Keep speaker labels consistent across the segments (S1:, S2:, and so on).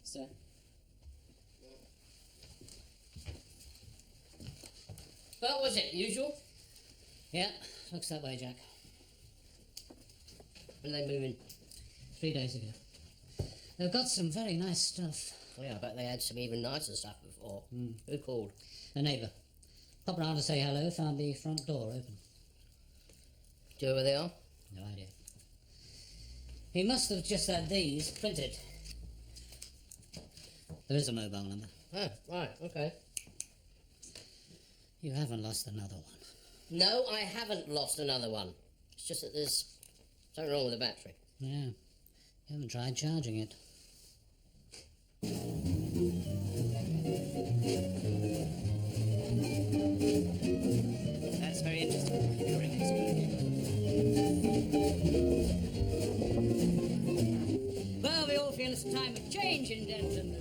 S1: Sir. What was it? Usual? Yeah, looks that way, Jack. When they move in? 3 days ago. They've got some very nice stuff.
S2: Yeah, I bet they had some even nicer stuff before. Who called?
S1: A neighbour. Popped round to say hello, found the front door open.
S2: Do you know where they are?
S1: No idea. He must have just had these printed. There is a mobile number.
S2: Oh, right, okay.
S1: You haven't lost another one.
S2: No, I haven't lost another one. It's just that there's something wrong with the battery.
S1: Yeah. You haven't tried charging it. That's very interesting. Well, we all feel it's a time of change in Denton.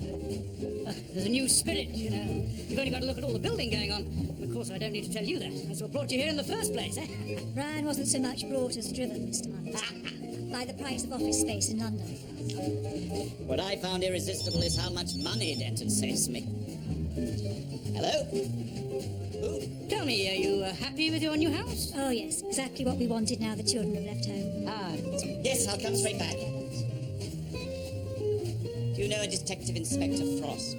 S1: There's a new spirit, you know. You've only got to look at all the building going on. And of course, I don't need to tell you that. That's what brought you here in the first place, eh?
S3: Ryan wasn't so much brought as driven, Mr. Hunt. By the price of office space in London.
S1: What I found irresistible is how much money Denton saves me. Hello? Who? Tell me, are you happy with your new house?
S3: Oh, yes, exactly what we wanted now the children have left home.
S1: Ah,
S4: Yes, I'll come straight back. Do you know a Detective Inspector Frost?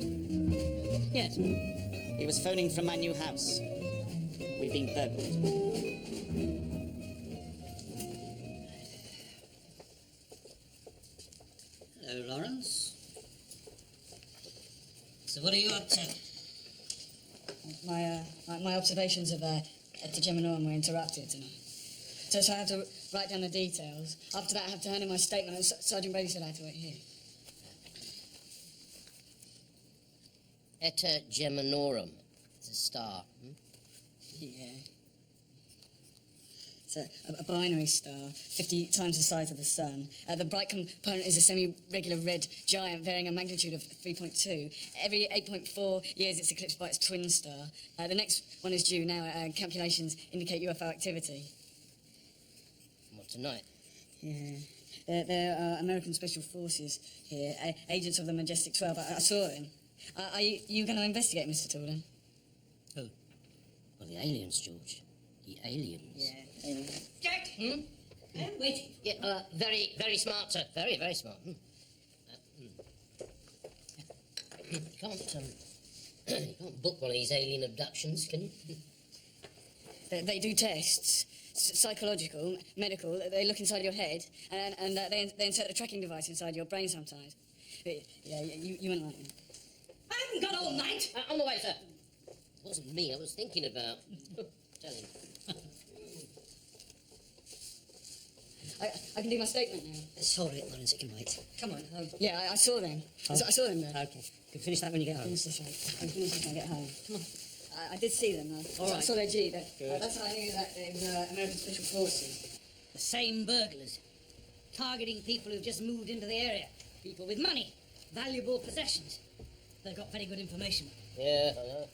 S1: yes.
S4: He was phoning from my new house. We've been burgled.
S1: Lawrence. So what are you up to?
S5: My observations of Geminorum were interrupted, so I had to write down the details. After that, I have to hand in my statement, and Sergeant Brady said I had to wait here.
S2: Eta Geminorum. It's a star.
S5: Yeah. It's a binary star, 50 times the size of the Sun. The bright component is a semi-regular red giant varying a magnitude of 3.2. Every 8.4 years, it's eclipsed by its twin star. The next one is due now. Calculations indicate UFO activity.
S2: What, tonight?
S5: Yeah. There are American Special Forces here, agents of the Majestic 12. I saw them. Are you going to investigate, Mr. Torden?
S2: Who? Well, the aliens, George. The aliens.
S5: Yeah, aliens.
S1: Jack! Wait.
S2: Yeah, very, very smart, sir. Very, very smart. You can't, you can't book one of these alien abductions, can you?
S5: They do tests, psychological, medical. They look inside your head, and they insert a tracking device inside your brain sometimes. But, yeah, you wouldn't like them.
S1: I haven't got all night.
S2: On the way, sir. It wasn't me I was thinking about. Tell him.
S5: I can do my statement now.
S1: Sorry, Lawrence, it can wait. Come on.
S5: Yeah, I saw them. I saw them there.
S1: Okay. You can finish that when you get home.
S5: Finish this right. I'll finish this when I get home. Come on. I did see them.
S1: All right.
S5: I saw their Jeep. That's how I knew that it was American Special Forces.
S1: The same burglars. Targeting people who've just moved into the area. People with money. Valuable possessions. They've got very good information.
S2: Yeah, I know.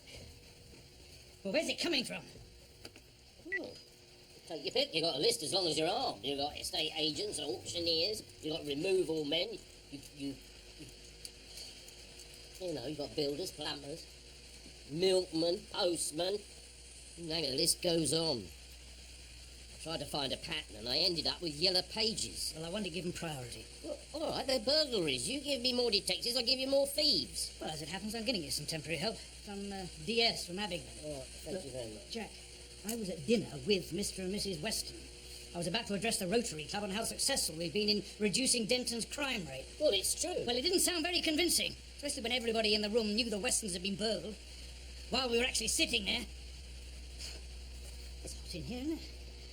S1: Well, where's it coming from?
S2: Take your pick. You got a list as long as you're armed. You got estate agents, auctioneers. You got removal men. You know, you got builders, plumbers, milkmen, postmen. And the list goes on. Tried to find a pattern, and I ended up with yellow pages.
S1: Well, I want to give them priority.
S2: Well, all right, they're burglaries. You give me more detectives, I'll give you more thieves.
S1: Well, as it happens, I'm getting you some temporary help from DS from Abingdon.
S2: Oh, thank you very much.
S1: Jack, I was at dinner with Mr. and Mrs. Weston. I was about to address the Rotary Club on how successful we've been in reducing Denton's crime rate.
S2: Well, it's true.
S1: Well, it didn't sound very convincing, especially when everybody in the room knew the Westons had been burgled, while we were actually sitting there. It's hot in here, isn't it?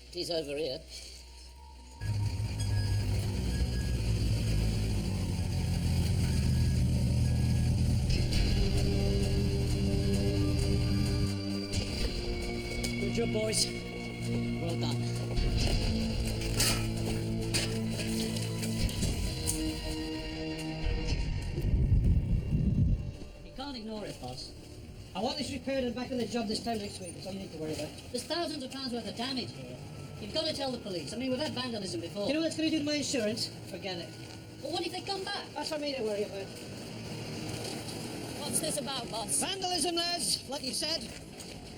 S2: It is over here.
S1: Good job, boys. Well done. You can't ignore it, boss. I want this repaired and back on the job this time next week. That's all you need to worry about. There's thousands of pounds worth of damage here. You've got to tell the police. I mean, we've had vandalism before.
S6: You know what it's going to do to my insurance? Forget it.
S1: Well, what if they come back?
S6: That's for me to worry about.
S1: What's this about, boss?
S6: Vandalism, lads, like you said.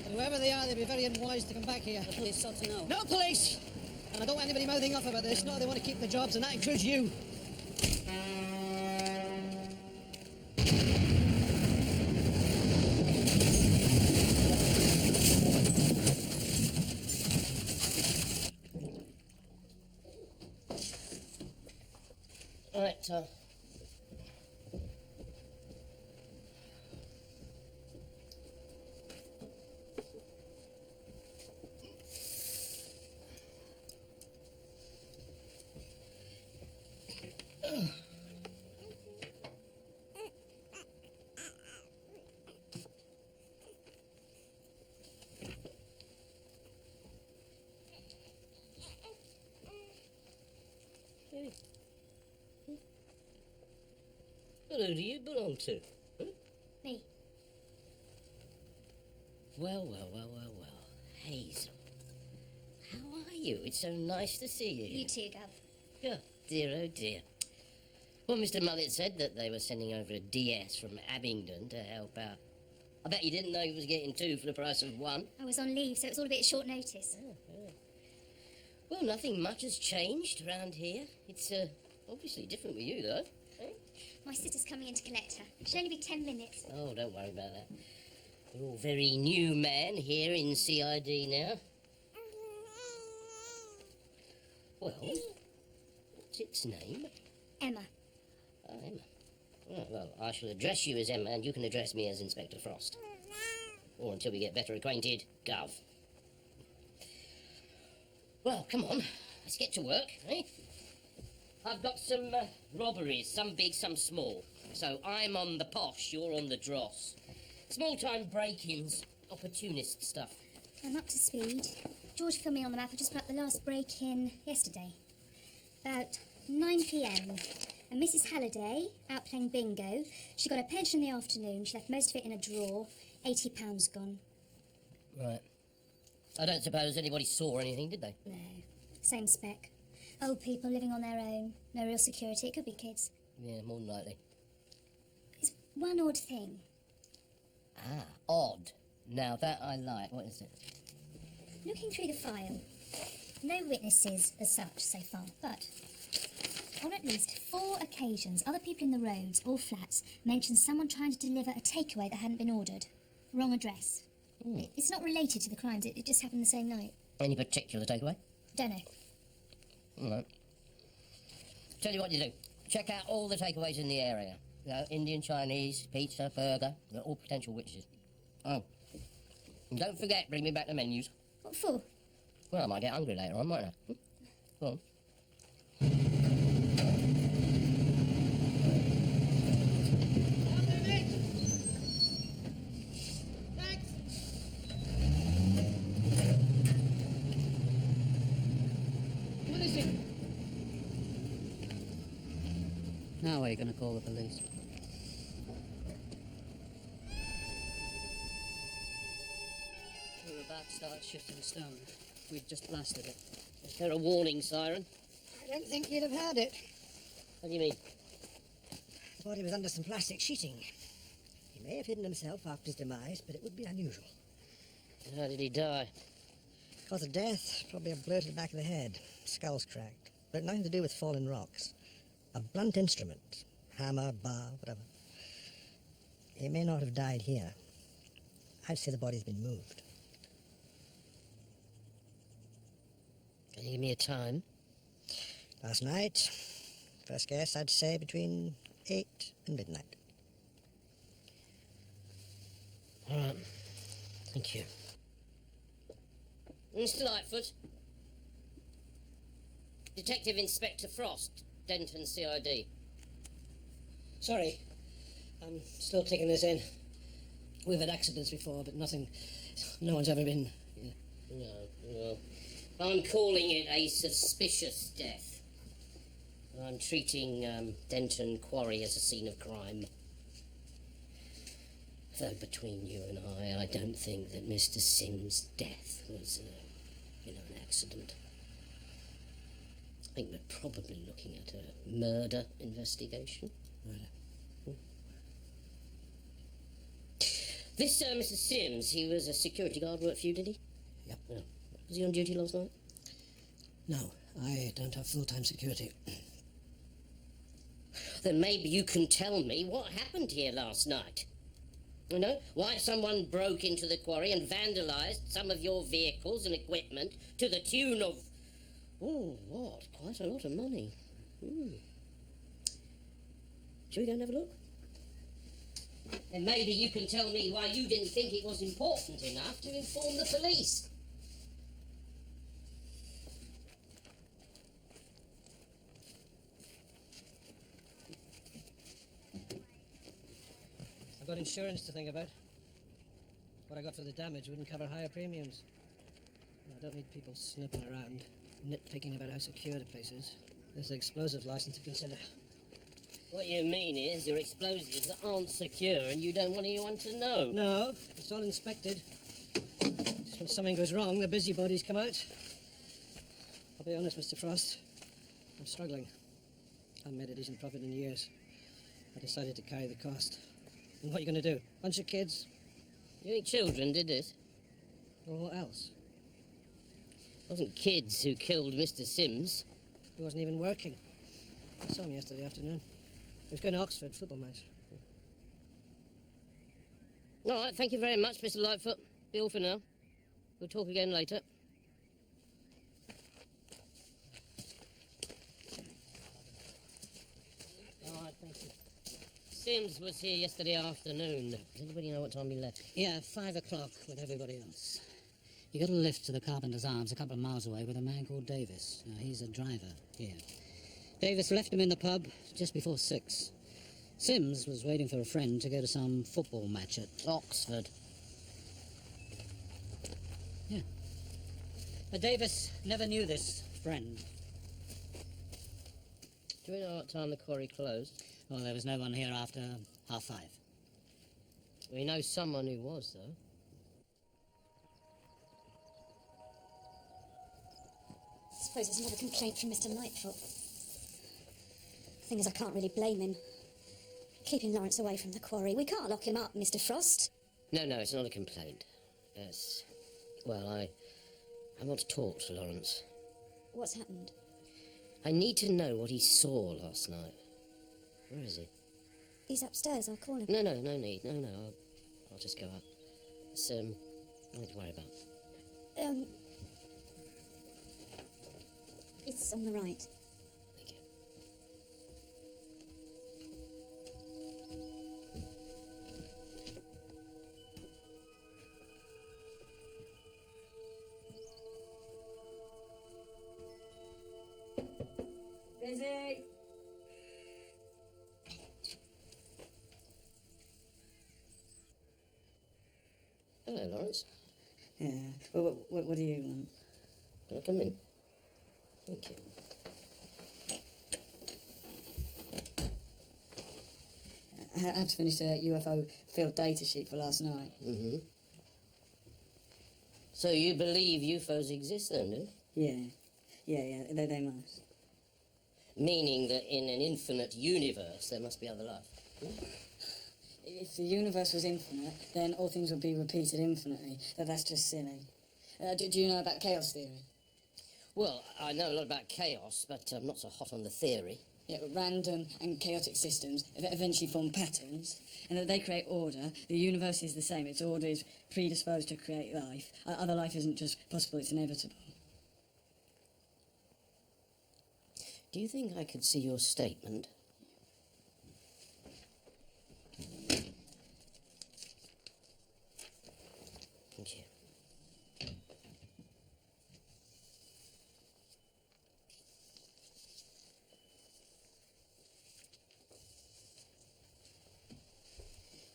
S6: And whoever they are, they'd be very unwise to come back here.
S1: The police ought to know.
S6: No police! And I don't want anybody mouthing off about this. No, they want to keep the jobs, and that includes you.
S2: Right, Well, who do you belong to?
S3: Me.
S2: Well. Hazel. How are you? It's so nice to see you.
S3: You too, Gov.
S2: Oh, dear, oh dear. Well, Mr. Mullet said that they were sending over a DS from Abingdon to help out. I bet you didn't know he was getting two for the price of one.
S3: I was on leave, so it was all a bit short notice.
S2: Well, nothing much has changed around here. It's obviously different with you, though.
S3: My sister's coming in to collect her. She'll only be 10 minutes.
S2: Oh, don't worry about that. We're all very new men here in CID now. Well, what's its name?
S3: Emma.
S2: Emma. Oh, well, I shall address you as Emma, and you can address me as Inspector Frost. Or until we get better acquainted, Gov. Well, come on. Let's get to work, eh? I've got some robberies, some big, some small. So I'm on the posh, you're on the dross. Small-time break-ins, opportunist stuff.
S3: I'm up to speed. George filled me on the map. I just put up the last break-in yesterday. About 9 p.m. And Mrs. Halliday, out playing bingo. She got her pension in the afternoon. She left most of it in a drawer. £80 gone.
S2: Right. I don't suppose anybody saw anything, did they?
S3: No. Same spec. Old people living on their own. No real security. It could be kids.
S2: Yeah, more than likely.
S3: There's one odd thing.
S2: Ah, odd. Now that I like. What is it?
S3: Looking through the file, no witnesses as such so far, but on at least 4 occasions, other people in the roads or flats mentioned someone trying to deliver a takeaway that hadn't been ordered. Wrong address. It's not related to the crimes, it just happened the same night.
S2: Any particular takeaway?
S3: Don't know.
S2: All right. Tell you what you do. Check out all the takeaways in the area. You know, Indian, Chinese, pizza, burger. They're all potential witnesses. Oh. And don't forget, bring me back the menus.
S3: What for?
S2: Well, I might get hungry later on, mightn't I? Go on.
S6: What is it?
S1: Now are you going to call the police? We're about to start shifting stone. We've just blasted it.
S2: Is there a warning siren?
S6: I don't think you'd have had it.
S2: What do you mean?
S6: The body was under some plastic sheeting. He may have hidden himself after his demise, but it would be unusual.
S2: How did he die?
S6: Cause of death, probably a blow to the back of the head. Skull's cracked. But nothing to do with fallen rocks. A blunt instrument. Hammer, bar, whatever. He may not have died here. I'd say the body's been moved.
S2: Can you give me a time?
S6: Last night, first guess, I'd say between 8 and midnight.
S2: All right. Thank you. Mr. Lightfoot. Detective Inspector Frost, Denton CID.
S6: Sorry, I'm still taking this in. We've had accidents before, but nothing... No one's ever been... Yeah.
S2: No. I'm calling it a suspicious death. I'm treating Denton Quarry as a scene of crime. Though between you and I don't think that Mr. Sims' death was, an accident. I think we're probably looking at a murder investigation.
S6: Murder.
S2: This, Mr. Sims, he was a security guard, worked for you, did he?
S6: Yep.
S2: Yeah. Was he on duty last night?
S6: No, I don't have full-time security.
S2: Then maybe you can tell me what happened here last night. You know, why someone broke into the quarry and vandalised some of your vehicles and equipment to the tune of... Oh, what? Quite a lot of money. Shall we go and have a look? And maybe you can tell me why you didn't think it was important enough to inform the police.
S6: I've got insurance to think about. What I got for the damage wouldn't cover higher premiums. I don't need people snooping around, nitpicking about how secure the place is. There's an explosive license to consider.
S2: What you mean is your explosives aren't secure and you don't want anyone to know.
S6: No, it's all inspected. Just when something goes wrong, the busybodies come out. I'll be honest, Mr. Frost. I'm struggling. I haven't made a decent profit in years. I decided to carry the cost. And what are you going to do? Bunch of kids?
S2: You think children did this?
S6: Or what else?
S2: It wasn't kids who killed Mr. Sims.
S6: He wasn't even working. I saw him yesterday afternoon. He was going to Oxford, football match.
S2: All right, thank you very much, Mr. Lightfoot. Be all for now. We'll talk again later. All right, thank you. Sims was here yesterday afternoon. Does anybody know what time he left?
S1: Yeah, 5 o'clock with everybody else. He got a lift to the Carpenter's Arms a couple of miles away with a man called Davis. He's a driver here. Davis left him in the pub just before 6. Sims was waiting for a friend to go to some football match at
S2: Oxford.
S1: Yeah. But Davis never knew this friend.
S2: Do we know what time the quarry closed?
S1: Well, there was no one here after 5:30.
S2: We know someone who was, though.
S7: I suppose it's another complaint from Mr. Lightfoot. Thing is, I can't really blame him. Keeping Lawrence away from the quarry. We can't lock him up, Mr. Frost.
S2: No, it's not a complaint. Yes. Well, I want to talk to Lawrence.
S7: What's happened?
S2: I need to know what he saw last night. Where is he?
S7: He's upstairs. I'll call him.
S2: No need. No. I'll just go up. It's, nothing to worry about.
S7: It's on the right.
S2: Thank you.
S5: Busy.
S2: Hello, Lawrence.
S5: Yeah. Well, what do you want?
S2: Can I come in? Thank you.
S5: I had to finish a UFO field data sheet for last night.
S2: Mm-hmm. So you believe UFOs exist, then, do you?
S5: Yeah, they must.
S2: Meaning that in an infinite universe there must be other life.
S5: If the universe was infinite, then all things would be repeated infinitely. That's just silly. Do you know about chaos theory?
S2: Well, I know a lot about chaos, but I'm not so hot on the theory.
S5: Yeah, but random and chaotic systems eventually form patterns, and that they create order. The universe is the same. Its order is predisposed to create life. Other life isn't just possible, it's inevitable.
S2: Do you think I could see your statement? Thank you.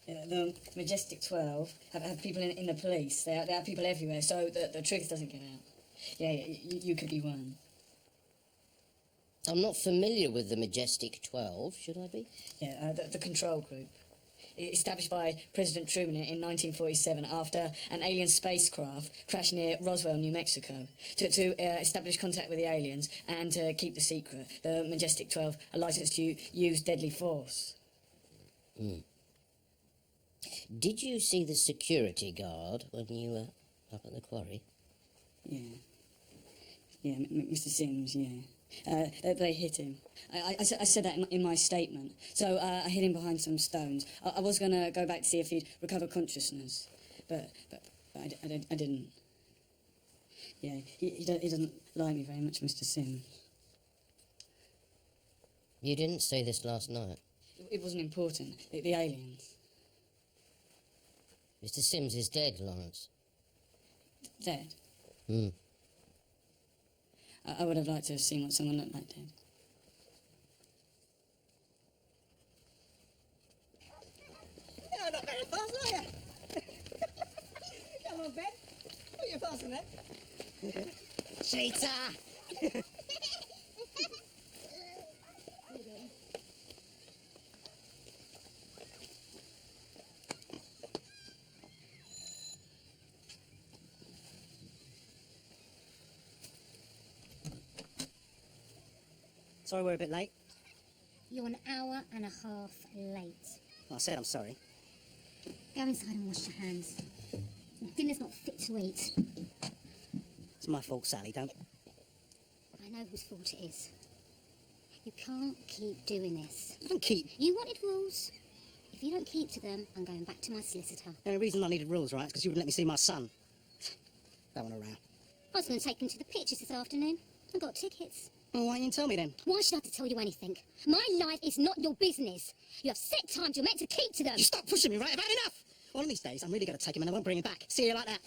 S5: The Majestic 12 have people in the police. They have people everywhere, so the truth doesn't get out. Yeah, you could be one.
S2: I'm not familiar with the Majestic 12, should I be?
S5: Yeah, the control group. Established by President Truman in 1947 after an alien spacecraft crashed near Roswell, New Mexico. To establish contact with the aliens and to keep the secret, the Majestic 12 are licensed to use deadly force.
S2: Did you see the security guard when you were up at the quarry?
S5: Yeah, Mr. Sims, yeah. They hit him. I said that in my statement. So I hid him behind some stones. I was going to go back to see if he'd recover consciousness, but I didn't. Yeah, he doesn't like me very much, Mr. Sims.
S2: You didn't say this last night.
S5: It wasn't important. The aliens.
S2: Mr. Sims is dead, Lawrence.
S5: Dead.
S2: Hmm.
S5: I would have liked to have seen what someone looked like dead.
S6: You're not very fast, are you? Come on, Ben. Put your pass in there. Cheater! Sorry we're a bit late.
S3: You're an hour and a half late.
S4: Well, I said I'm sorry.
S3: Go inside and wash your hands. Dinner's not fit to eat.
S4: It's my fault, Sally, don't...
S3: I know whose fault it is. You can't keep doing this.
S4: I don't keep...
S3: You wanted rules. If you don't keep to them, I'm going back to my solicitor.
S4: The only reason I needed rules, right, is because you wouldn't let me see my son. That one around.
S3: I was going to take him to the pictures this afternoon. I got tickets.
S4: Well, why didn't you tell me then?
S3: Why should I have to tell you anything? My life is not your business. You have set times you're meant to keep to them.
S4: You stop pushing me, right? I've had enough! One of these days, I'm really going to take him and I won't bring him back. See you like that.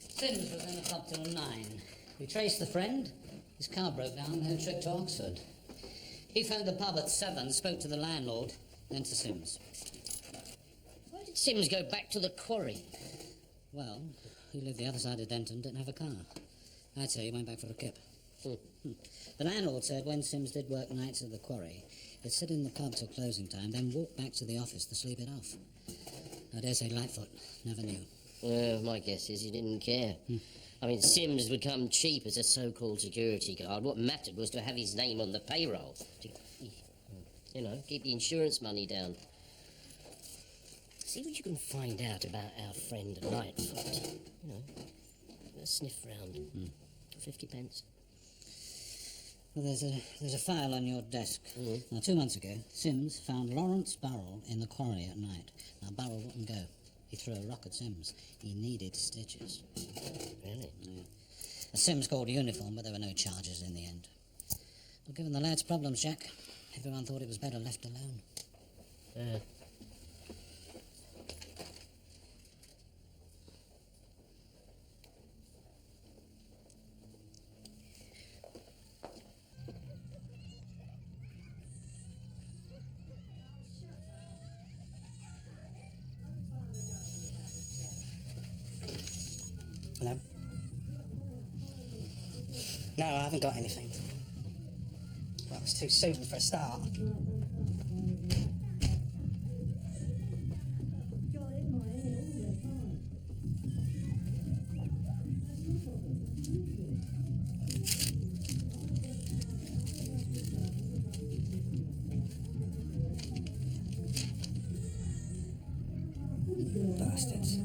S1: Sims was in the pub till 9. We traced the friend. His car broke down, no trip to Oxford. He phoned the pub at 7, spoke to the landlord, then to Sims.
S2: Why did Sims go back to the quarry?
S1: Well, he lived the other side of Denton, didn't have a car. I'd say he went back for a kip. The landlord said when Sims did work nights at the quarry, he'd sit in the pub till closing time, then walk back to the office to sleep it off. I dare say Lightfoot never knew.
S2: Well, my guess is he didn't care. I mean, Sims would come cheap as a so-called security guard. What mattered was to have his name on the payroll. You know, keep the insurance money down. See what you can find out about our friend Lightfoot. You know, a sniff round. 50 pence.
S1: Well, there's a file on your desk. Now, 2 months ago, Sims found Lawrence Burrell in the quarry at night. Now, Burrell wouldn't go. He threw a rock at Sims. He needed stitches.
S2: Really?
S1: Yeah. Sims called a uniform, but there were no charges in the end. Well, given the lad's problems, Jack, everyone thought it was better left alone.
S2: Yeah.
S4: Hello? No, I haven't got anything. Well, it's too soon for a start. Bastards.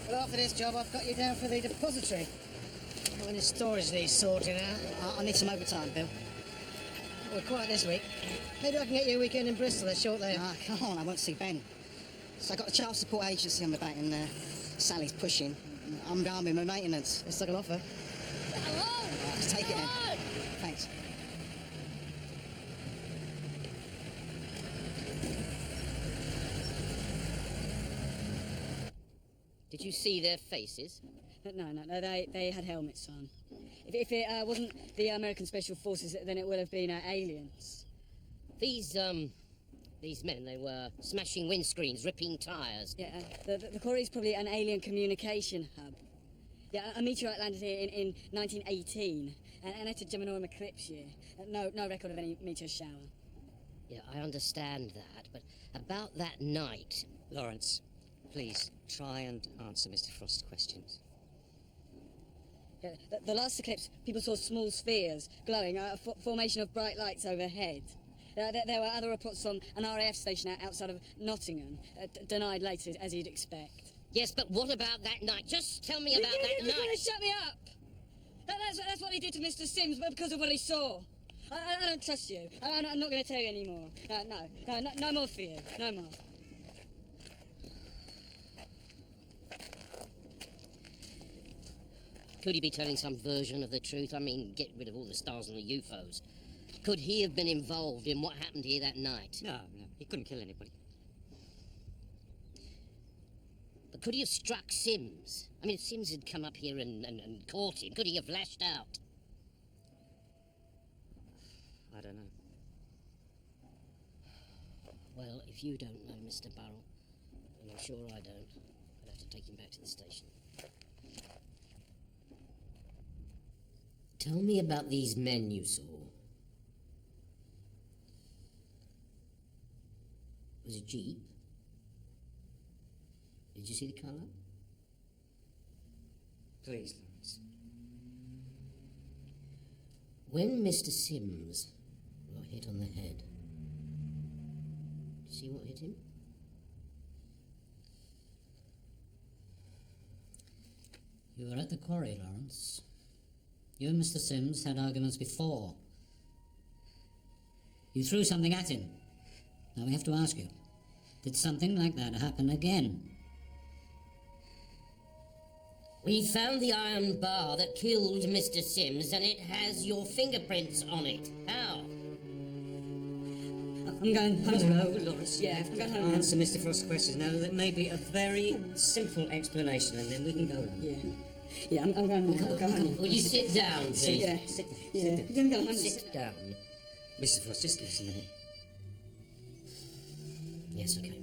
S6: Well, after this job, I've got you down for the depository. When the storage needs sorting out.
S4: I need some overtime, Bill.
S6: We're quiet this week. Maybe I can get you a weekend in Bristol. They're short there.
S4: Ah, come on, I won't see Ben. So I got a child support agency on the back and Sally's pushing. I'm behind with my maintenance.
S6: Let's take an offer.
S4: Right, let's take it then. Thanks.
S2: Did you see their faces?
S5: No, they had helmets on. If it wasn't the American Special Forces, then it would have been aliens.
S2: These men, they were smashing windscreens, ripping tyres.
S5: Yeah, the quarry's probably an alien communication hub. Yeah, a meteorite landed here in 1918, and it's a Geminorum eclipse year. No record of any meteor shower.
S2: Yeah, I understand that, but about that night...
S8: Lawrence, please, try and answer Mr. Frost's questions.
S5: Yeah, the last eclipse, people saw small spheres glowing, a formation of bright lights overhead. There were other reports from an RAF station outside of Nottingham, denied later, as you'd expect.
S2: Yes, but what about that night? Just tell me about that
S5: You're trying
S2: night.
S5: to shut me up! That's what he did to Mr. Sims, but because of what he saw. I don't trust you. I'm not going to tell you anymore. No more for you. No more.
S2: Could he be telling some version of the truth? I mean, get rid of all the stars and the UFOs. Could he have been involved in what happened here that night?
S8: No, he couldn't kill anybody.
S2: But could he have struck Sims? I mean, if Sims had come up here and caught him, could he have lashed out?
S8: I don't know.
S2: Well, if you don't know, Mr. Burrell, and I'm sure I don't, I'd have to take him back to the station. Tell me about these men you saw. Was it a Jeep? Did you see the colour?
S8: Please, Lawrence.
S2: When Mr. Sims got hit on the head, did you see what hit him?
S1: You were at the quarry, Lawrence. You and Mr. Sims had arguments before. You threw something at him. Now we have to ask you, did something like that happen again?
S2: We found the iron bar that killed Mr. Sims, and it has your fingerprints on it. How?
S1: I'm going home.
S8: No, Lawrence, yeah, I'm going to answer Mr. Frost's questions. Now, there may be a very simple explanation, and then we can go on.
S5: Yeah, I'm going to go home.
S2: Will you sit down, please?
S5: Yeah,
S8: Sit
S5: I'm going to go home.
S2: Sit down.
S8: Mr. Frost, just give us a minute.
S2: Yes, okay.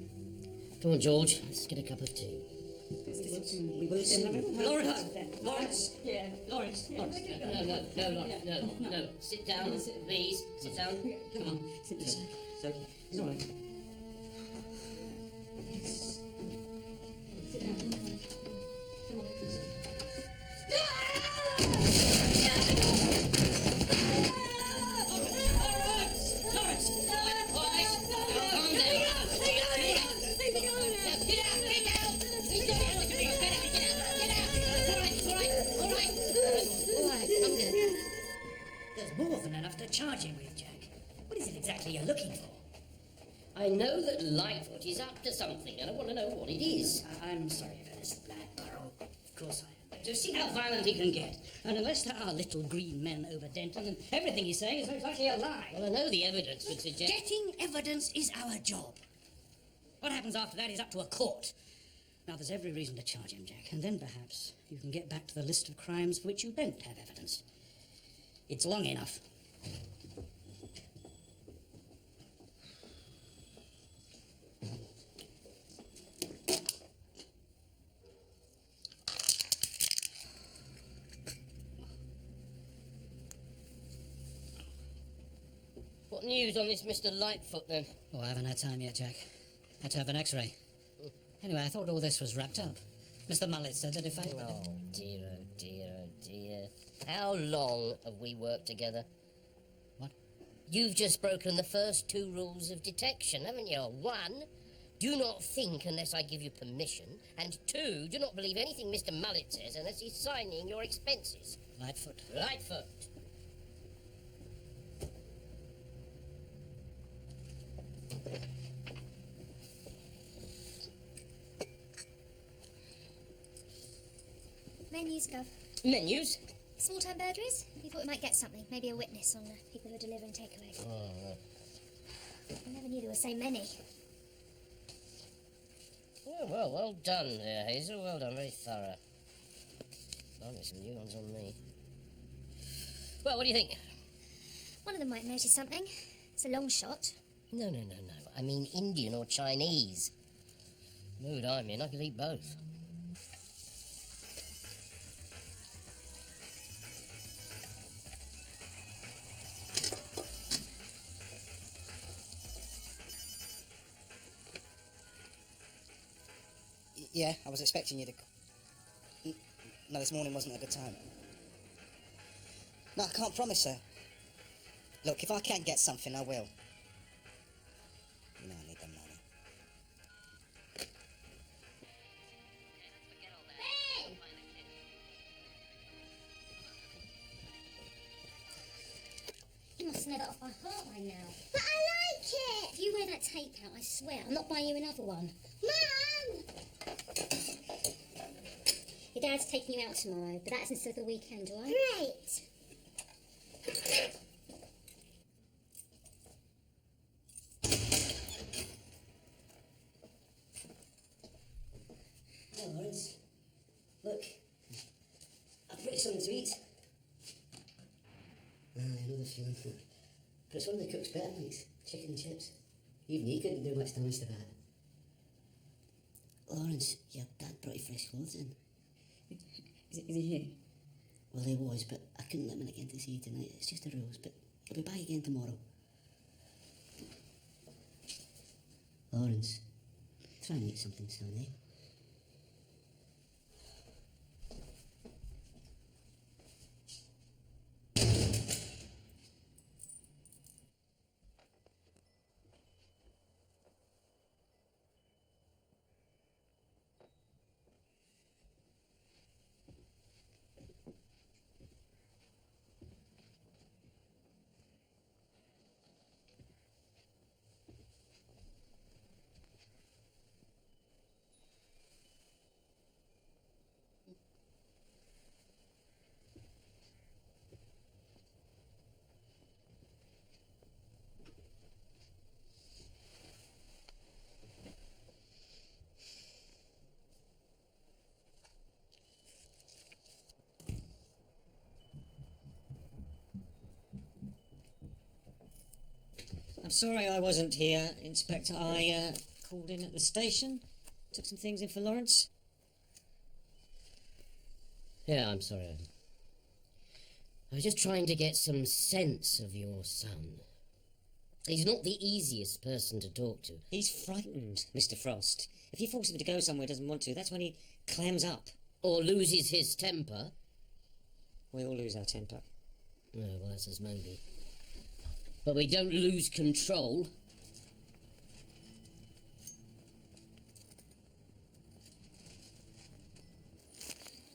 S2: Come on, George. Let's get a cup of tea.
S8: We will sit.
S2: Lawrence! Lawrence! Yeah, Lawrence. Lawrence. No, Lawrence, no. Sit down, please. Sit down. Come on.
S8: Sit down. It's okay. It's all right.
S1: There's more than enough to charge him with, Jack. What is it exactly you're looking for?
S2: I know that Lightfoot is up to something, and I want to know what it is.
S1: I'm sorry for this, Blackborough. Of course I am. But just see how violent he can get. And unless there are little green men over Denton, then everything he's saying is exactly a lie.
S2: Well, I know the evidence would suggest...
S1: Getting evidence is our job. What happens after that is up to a court. Now, there's every reason to charge him, Jack, and then perhaps you can get back to the list of crimes for which you don't have evidence. It's long enough.
S2: What news on this Mr. Lightfoot, then?
S1: Oh, I haven't had time yet, Jack. Had to have an x-ray. Anyway, I thought all this was wrapped up. Mr. Mullet said that if I...
S2: Oh, dear, oh, dear, oh, dear. How long have we worked together?
S1: What?
S2: You've just broken the first 2 rules of detection, haven't you? 1, do not think unless I give you permission. And 2, do not believe anything Mr. Mullet says unless he's signing your expenses.
S1: Lightfoot.
S2: Lightfoot.
S3: Menus, Gov.
S2: Menus?
S3: Small-time burglaries? We thought we might get something. Maybe a witness on the people who are delivering takeaways.
S2: Oh,
S3: I never knew there were so many.
S2: well done there, Hazel. Well done, very thorough. I'll get some new ones on me. Well, what do you think?
S3: One of them might notice something. It's a long shot.
S2: No. I mean Indian or Chinese. Mood I'm in, I could eat both.
S4: Yeah, I was expecting you to... No, this morning wasn't a good time. No, I can't promise her. Look, if I can get something, I will. You know I need the money.
S3: You must know that off by heart by now. But I like it! If you wear that tape out, I swear, I'm not buying you another one. Mum! Your dad's taking you out tomorrow, but that's instead of the weekend, all right? Great!
S1: Oh, Lawrence. Look. I've brought you something to eat. Another few. But it's one of the cook's better things. Chicken and chips. Even you couldn't do much damage to that. Lawrence, your dad brought you fresh clothes in.
S5: Is he here?
S1: Well, he was, but I couldn't let him in again to see you tonight. It's just the rules, but he'll be back again tomorrow. Lawrence, try and eat something, son, eh?
S8: sorry I wasn't here, Inspector. I called in at the station, took some things in for Lawrence.
S2: Yeah, I'm sorry, Adam. I was just trying to get some sense of your son. He's not the easiest person to talk to.
S8: He's frightened, Mr. Frost. If you force him to go somewhere he doesn't want to, that's when he clams up.
S2: Or loses his temper.
S8: We all lose our temper.
S2: Oh, well, that's as maybe. But we don't lose control.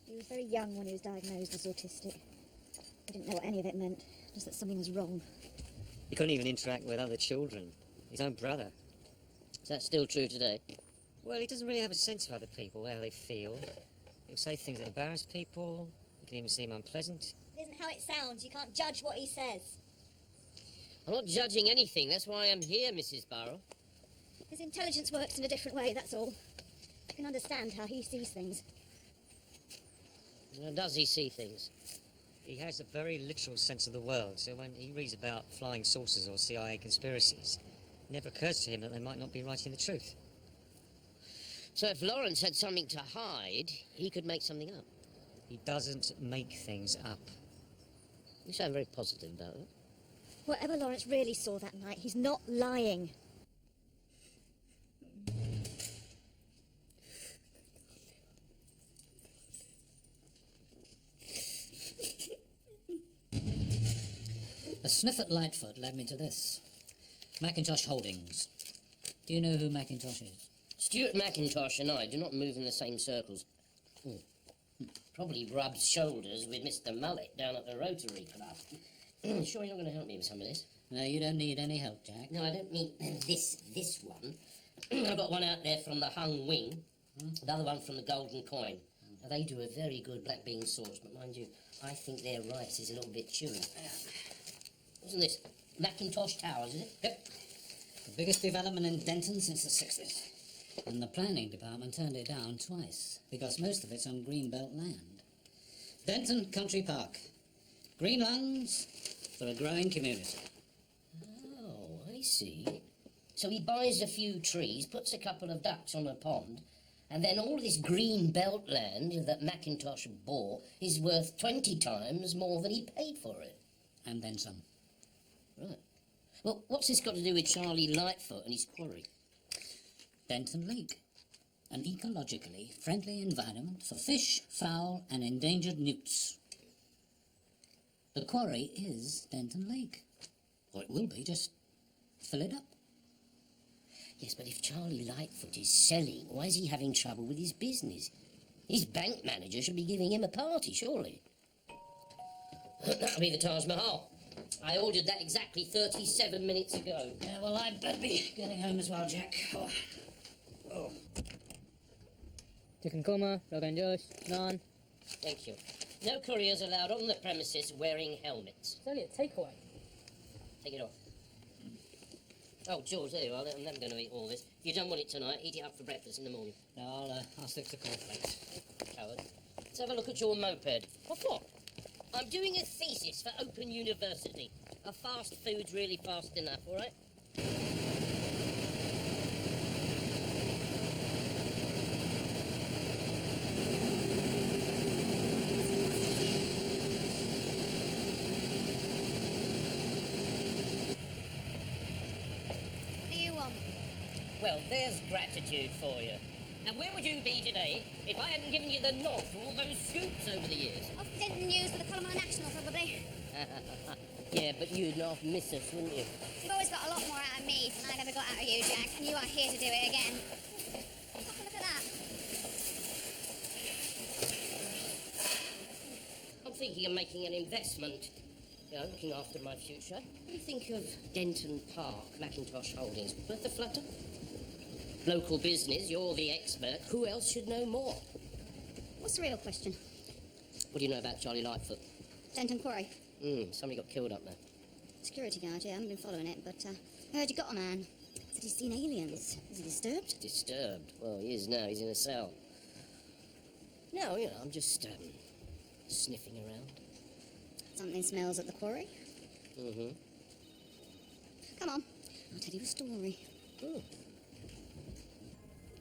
S7: He was very young when he was diagnosed as autistic. He didn't know what any of it meant, just that something was wrong.
S8: He couldn't even interact with other children. His own brother.
S2: Is that still true today?
S8: Well, he doesn't really have a sense of other people, how they feel. He'll say things that embarrass people. He can even seem unpleasant.
S7: It isn't how it sounds. You can't judge what he says.
S2: I'm not judging anything. That's why I'm here, Mrs. Burrow.
S7: His intelligence works in a different way, that's all. I can understand how he sees things.
S2: How does he see things?
S8: He has a very literal sense of the world, so when he reads about flying saucers or CIA conspiracies, it never occurs to him that they might not be writing the truth.
S2: So if Lawrence had something to hide, he could make something up.
S8: He doesn't make things up.
S2: You sound very positive about it.
S7: Whatever Lawrence really saw that night, he's not lying.
S9: A sniff at Lightfoot led me to this. Macintosh Holdings. Do you know who Macintosh is?
S2: Stuart McIntosh and I do not move in the same circles. Probably rubs shoulders with Mr. Mullet down at the Rotary Club. Sure you're not going to help me with some of this?
S9: No, you don't need any help, Jack.
S2: No, I don't mean this one. I've got one out there from the Hung Wing, the other one from the Golden Coin. Now, they do a very good black bean sauce, but mind you, I think their rice is a little bit chewy. Wasn't this Macintosh Towers, is it? Yep.
S9: The biggest development in Denton since the 60s. And the planning department turned it down twice, because most of it's on greenbelt land. Denton Country Park. Green lands for a growing community.
S2: Oh, I see. So he buys a few trees, puts a couple of ducks on a pond, and then all this green belt land that Macintosh bought is worth 20 times more than he paid for it.
S9: And then some.
S2: Right. Well, what's this got to do with Charlie Lightfoot and his quarry?
S9: Denton Lake. An ecologically friendly environment for fish, fowl, and endangered newts. The quarry is Denton Lake. Or it will be, just fill it up.
S2: Yes, but if Charlie Lightfoot is selling, why is he having trouble with his business? His bank manager should be giving him a party, surely. That'll be the Taj Mahal. I ordered that exactly 37 minutes ago.
S9: Yeah, well, I'd better be getting home as well, Jack. Oh.
S1: Chicken korma, rogan josh, naan.
S2: Thank you. No couriers allowed on the premises wearing helmets.
S1: It's only a takeaway.
S2: Take it off. Oh, George, there you are. I'm never going to eat all this. If you don't want it tonight, eat it up for breakfast in the morning.
S9: No, I'll stick to cornflakes.
S2: Coward. Let's have a look at your moped. What? I'm doing a thesis for Open University. A fast food's really fast enough, all right?
S7: What do you want?
S2: Well, there's gratitude for you. Now, where would you be today if I hadn't given you the nod for all those scoops over the years?
S7: Off Denton News for the column on the National, probably.
S2: Yeah, but you'd not miss us, wouldn't you?
S7: You've always got a lot more out of me than I've ever got out of you, Jack, and you are here to do it again. Have a look at that.
S2: I'm thinking of making an investment, looking after my future. What do you think of Denton Park, Macintosh Holdings? Worth a flutter? Local business, you're the expert. Who else should know more?
S7: What's the real question?
S2: What do you know about Charlie Lightfoot?
S7: Denton Quarry.
S2: Somebody got killed up there.
S7: Security guard, yeah, I haven't been following it, but I heard you got a man. Said he's seen aliens. Is he disturbed?
S2: Disturbed? Well, he is now. He's in a cell. No, I'm just, sniffing around.
S7: Something smells at the quarry.
S2: Mm-hmm.
S7: Come on. tell you a story.
S2: Oh.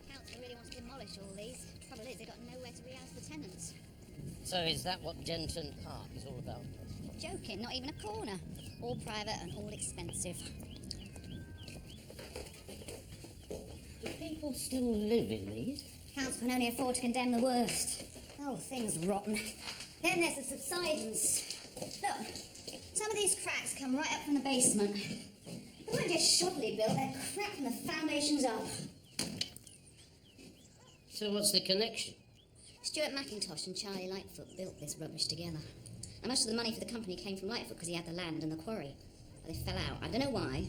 S7: Council really wants to demolish all these. Trouble is, they've got nowhere to rehouse the tenants.
S2: So is that what Denton Park is all about?
S7: Joking, not even a corner. All private and all expensive.
S2: Do people still live in these?
S7: Council can only afford to condemn the worst. The whole thing's rotten. Then there's the subsidence. Look, some of these cracks come right up from the basement. They weren't just shoddily built, they're cracked from the foundations up.
S2: So what's the connection?
S7: Stuart McIntosh and Charlie Lightfoot built this rubbish together. And most of the money for the company came from Lightfoot because he had the land and the quarry. But they fell out. I don't know why.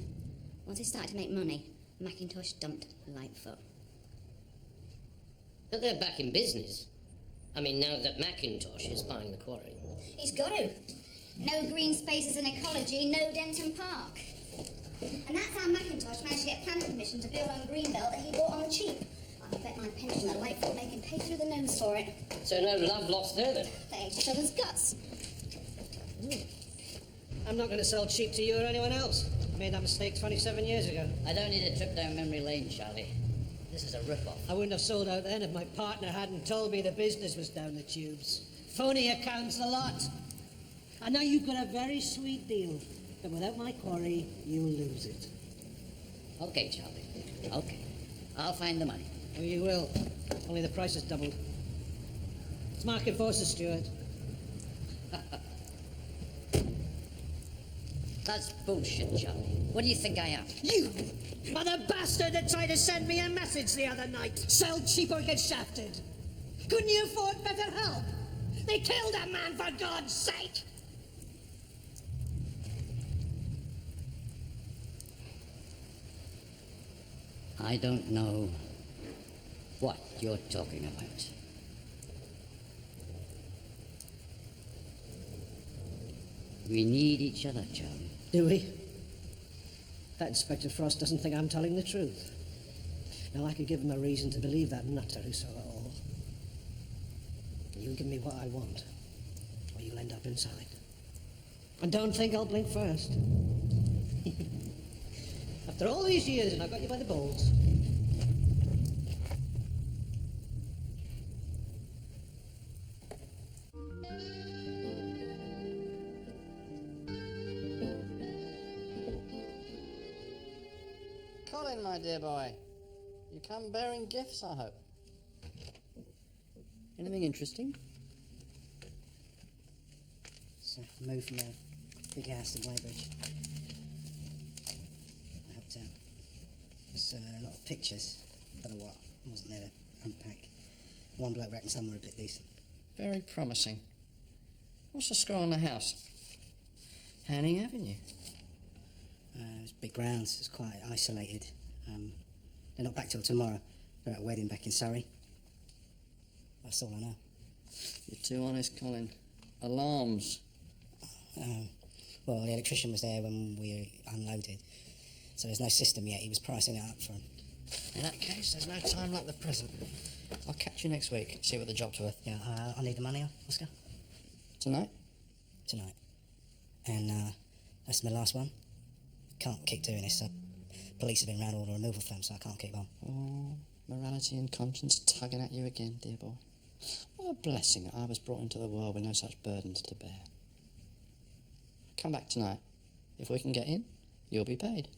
S7: Once they started to make money, McIntosh dumped Lightfoot.
S2: But they're back in business. I mean, now that McIntosh is buying the quarry.
S7: He's got to. No green spaces and ecology, no Denton Park. And that's how McIntosh managed to get planning permission to build on a greenbelt that he bought on the cheap. I bet my pensioner Lightfoot make him pay through the nose for it.
S2: So no love lost there then?
S7: They ate each other's guts.
S6: I'm not going to sell cheap to you or anyone else. I made that mistake 27 years ago.
S9: I don't need a trip down memory lane, Charlie. This is a rip-off.
S6: I wouldn't have sold out then if my partner hadn't told me the business was down the tubes. Phony accounts, a lot. And now you've got a very sweet deal. But without my quarry, you'll lose it.
S9: Okay, Charlie. Okay. I'll find the money.
S6: Oh, you will. Only the price has doubled. It's market forces, Stuart.
S9: That's bullshit, Charlie. What do you think I am?
S6: You are the bastard that tried to send me a message the other night. Sell cheap or get shafted. Couldn't you afford better help? They killed a man, for God's sake!
S9: I don't know what you're talking about. We need each other, Charlie.
S6: Do we? That Inspector Frost doesn't think I'm telling the truth. Now, I could give him a reason to believe that nutter who saw it all. You give me what I want, or you'll end up inside. And don't think I'll blink first. After all these years, and I've got you by the balls.
S10: Colin, my dear boy, you come bearing gifts, I hope. Anything interesting?
S4: So, moved from a big house in Weybridge. I helped out. There's a lot of pictures. Don't know what. I wasn't there to unpack. One bloke reckoned some were a bit decent.
S10: Very promising. What's the score on the house? Hanning Avenue.
S4: It's big grounds. It's quite isolated. They're not back till tomorrow. They're at a wedding back in Surrey. That's all I know.
S10: You're too honest, Colin. Alarms.
S4: Well, the electrician was there when we unloaded, so there's no system yet. He was pricing it up for him.
S10: In that case, there's no time like the present. I'll catch you next week, see what the job's worth.
S4: Yeah, I need the money, Oscar.
S10: Tonight?
S4: Tonight. And that's my last one. Can't keep doing this. Police have been round all the removal firms, so I can't keep on.
S10: Oh, morality and conscience tugging at you again, dear boy. What a blessing that I was brought into the world with no such burdens to bear. Come back tonight. If we can get in, you'll be paid.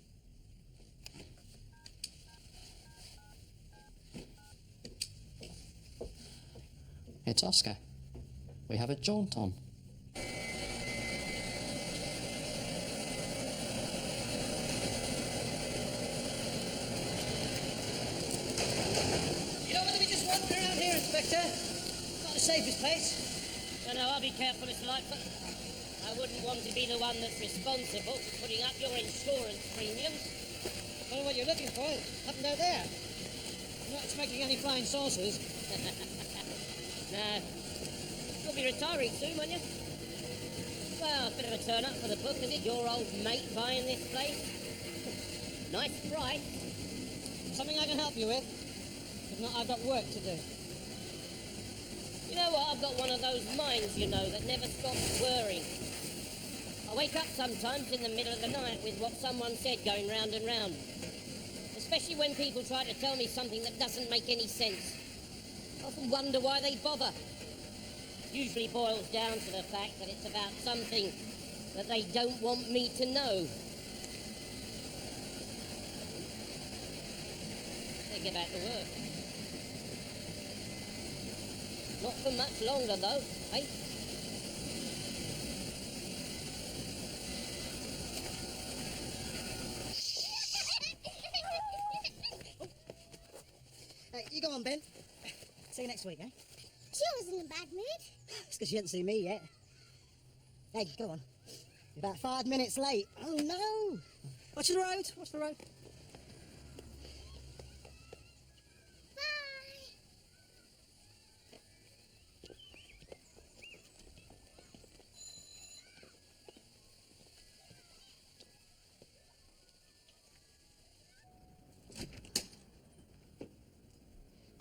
S10: It's Oscar. We have a jaunt on.
S6: You don't want to be just wandering around here, Inspector. Not the safest place.
S2: No, I'll be careful, Mr. Lightfoot. I wouldn't want to be the one that's responsible for putting up your insurance premiums.
S6: I don't know what you're looking for. Happened out there. I'm not expecting any flying saucers.
S2: No. You'll be retiring soon, won't you? Well, a bit of a turn up for the book, is it? Your old mate buying this place? Nice price.
S6: Something I can help you with? If not, I've got work to do.
S2: You know what? I've got one of those minds, you know, that never stops whirring. I wake up sometimes in the middle of the night with what someone said going round and round. Especially when people try to tell me something that doesn't make any sense. I often wonder why they bother. Usually boils down to the fact that it's about something that they don't want me to know. They get back to work. Not for much longer, though, eh?
S6: Hey, you go on, Ben. See you next week, eh?
S7: She wasn't in a bad mood.
S6: It's because you haven't seen me yet. Hey, go on. You're about 5 minutes late. Oh, no. Watch the road. Watch the road.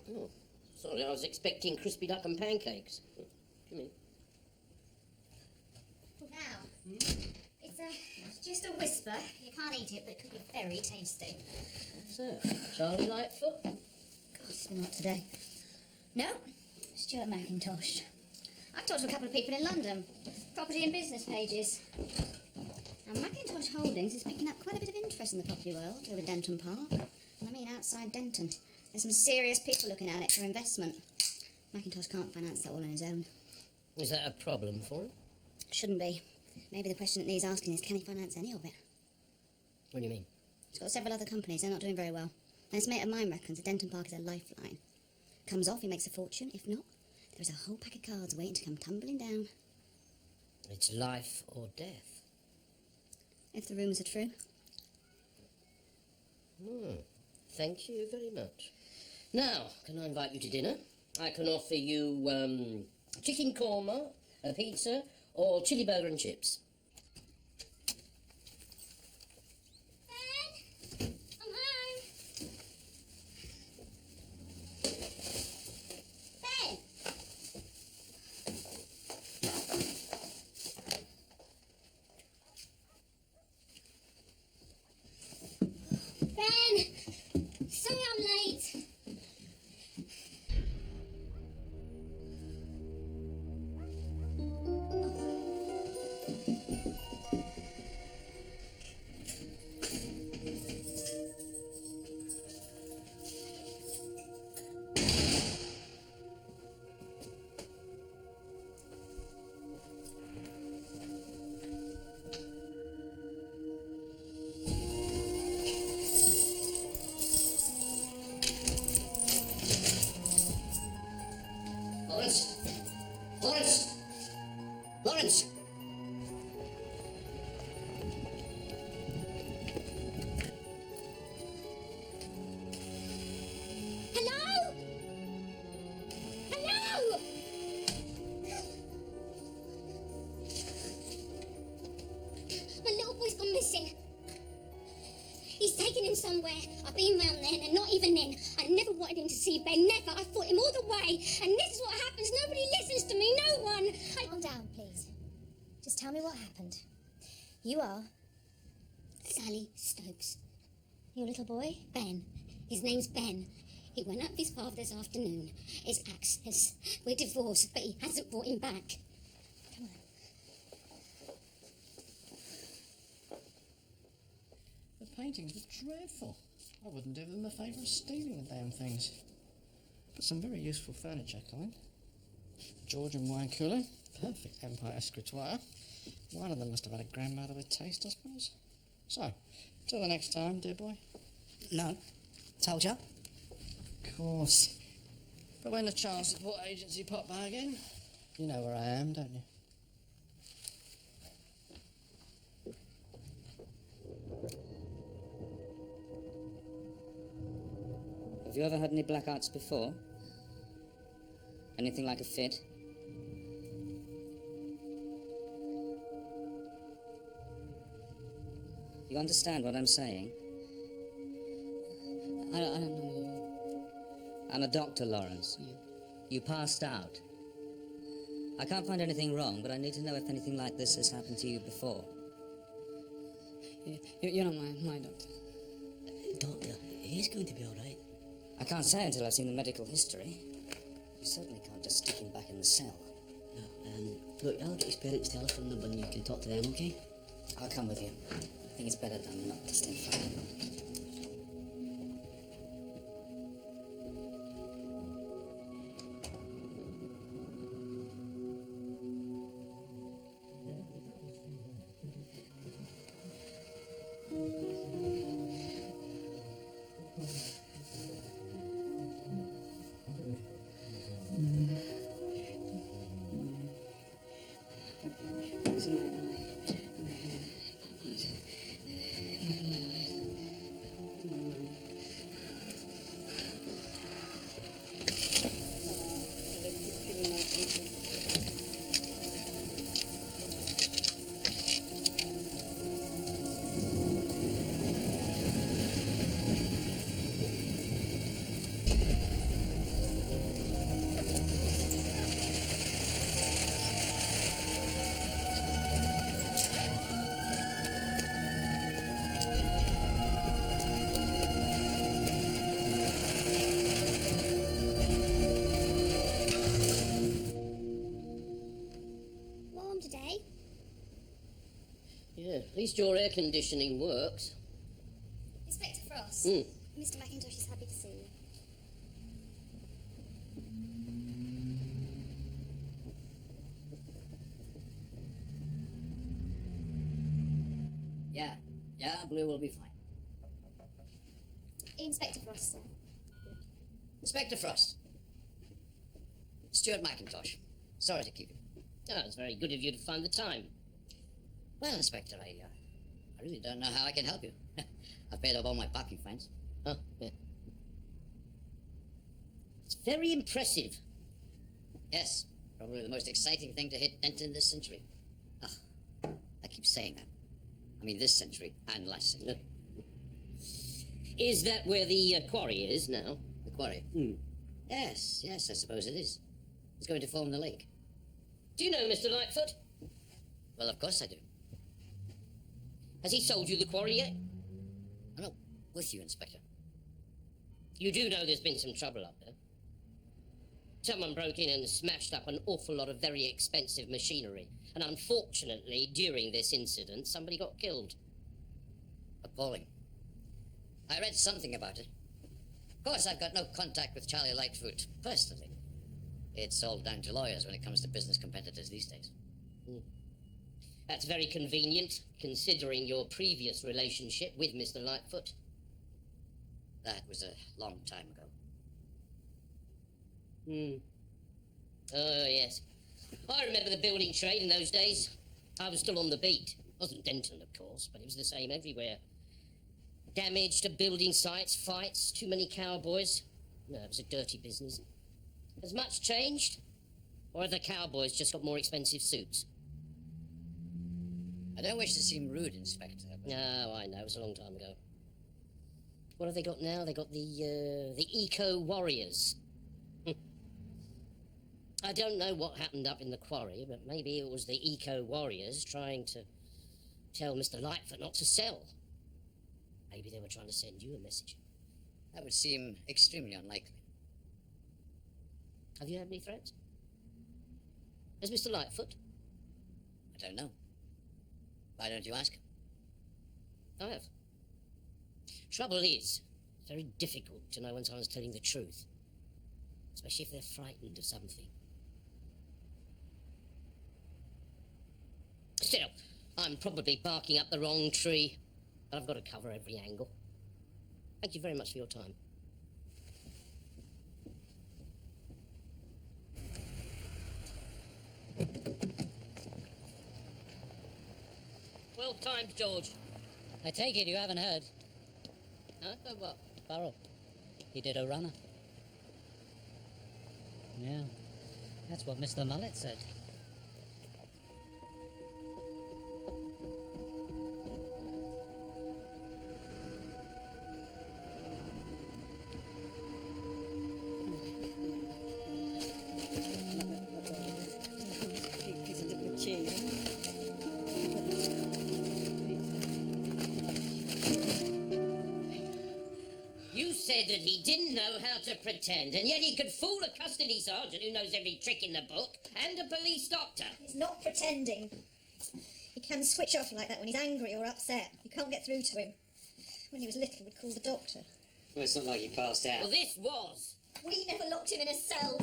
S2: Oh, sorry, I was expecting crispy duck and pancakes. Come in.
S7: Now, it's just a whisper. You can't eat it, but it could be very tasty.
S2: So, Charlie Lightfoot?
S7: God, it's been hot today. No, Stuart McIntosh. I've talked to a couple of people in London. Property and business pages. Now, Macintosh Holdings is picking up quite a bit of interest in the property world over Denton Park. And I mean outside Denton. There's some serious people looking at it for investment. Macintosh can't finance that all on his own.
S2: Is that a problem for him?
S7: Shouldn't be. Maybe the question that needs asking is, can he finance any of it?
S2: What do you mean?
S7: He's got several other companies, they're not doing very well. And his mate of mine reckons that Denton Park is a lifeline. Comes off, he makes a fortune. If not, there's a whole pack of cards waiting to come tumbling down.
S2: It's life or death.
S7: If the rumours are true.
S2: Thank you very much. Now, can I invite you to dinner? I can offer you chicken korma, a pizza, or chili burger and chips.
S7: Ben! I'm home! Ben! Ben! Sorry I'm late.
S2: Lawrence! Lawrence! Lawrence!
S7: Hello? Hello? My little boy's gone missing. He's taken him somewhere. I've been round there, and not even then. I never wanted him to see Ben, never. I fought him all the way. And this is what happens. Nobody listens to me, no one.
S3: Calm down, please. Just tell me what happened. You are
S7: Sally Stokes.
S3: your little boy?
S7: Ben. His name's Ben. He went up with his father this afternoon. His ex says we're divorced, but he hasn't brought him back.
S3: Come on.
S10: The paintings were dreadful. I wouldn't do them a favour of stealing the damn things. But some very useful furniture, Colin. Georgian wine cooler, perfect Empire escritoire. One of them must have had a grandmother with taste, I suppose. So, till the next time, dear boy.
S4: No. Told ya.
S10: Of course. But when the child support agency pop by again, you know where I am, don't you?
S8: Have you ever had any blackouts before? Anything like a fit? You understand what I'm saying?
S5: I don't know.
S8: I'm a doctor, Lawrence. You passed out. I can't find anything wrong, but I need to know if anything like this has happened to you before.
S5: You're not my doctor.
S4: Doctor, he's going to be all right. I can't say until I've seen the medical history. You certainly can't just stick him back in the cell. No, look, I'll get his parents' telephone number and you can talk to them, okay? I'll come with you. I think it's better done than not to stay far.
S7: Today?
S2: Yeah, at least your air conditioning works.
S7: Inspector Frost. Mr. McIntosh is happy to see you.
S4: Yeah, Blue will be fine.
S7: Inspector Frost, sir.
S4: Inspector Frost. Stuart McIntosh. Sorry to keep you.
S2: Oh, it's very good of you to find the time.
S4: Well, Inspector, I really don't know how I can help you. I've paid off all my parking fines.
S2: Oh, yeah. It's very impressive.
S4: Yes, probably the most exciting thing to hit Denton this century. I keep saying that. I mean this century and last century.
S2: Is that where the quarry is now?
S4: The quarry? Yes, I suppose it is. It's going to form the lake.
S2: Do you know Mr. Lightfoot?
S4: Well, of course I do.
S2: Has he sold you the quarry yet?
S4: I'm not with you, Inspector.
S2: You do know there's been some trouble up there. Someone broke in and smashed up an awful lot of very expensive machinery. And unfortunately, during this incident, somebody got killed.
S4: Appalling. I read something about it. Of course, I've got no contact with Charlie Lightfoot personally. It's all down to lawyers when it comes to business competitors these days.
S2: That's very convenient, considering your previous relationship with Mr. Lightfoot.
S4: That was a long time ago.
S2: Oh, yes. I remember the building trade in those days. I was still on the beat. Wasn't Denton, of course, but it was the same everywhere. Damage to building sites, fights, too many cowboys. No, it was a dirty business. Has much changed? Or have the cowboys just got more expensive suits?
S4: I don't wish to seem rude, Inspector. But...
S2: No, I know. It was a long time ago. What have they got now? They got the eco-warriors. I don't know what happened up in the quarry, but maybe it was the eco-warriors trying to tell Mr. Lightfoot not to sell. Maybe they were trying to send you a message.
S4: That would seem extremely unlikely.
S2: Have you had any threats? Has Mr. Lightfoot?
S4: I don't know. Why don't you ask him?
S2: I have. Trouble is, it's very difficult to know when someone's telling the truth. Especially if they're frightened of something. Still, I'm probably barking up the wrong tree, but I've got to cover every angle. Thank you very much for your time. Well timed, George.
S9: I take it you haven't heard.
S2: Huh? Oh, what?
S9: Burrow. He did a runner. Yeah, that's what Mr. Mullet said.
S2: said that he didn't know how to pretend, and yet he could fool a custody sergeant who knows every trick in the book, and a police doctor.
S11: He's not pretending. He can switch off like that when he's angry or upset. You can't get through to him. When he was little, we'd call the doctor.
S8: Well, it's not like he passed out.
S2: Well, this was.
S11: We never locked him in a cell.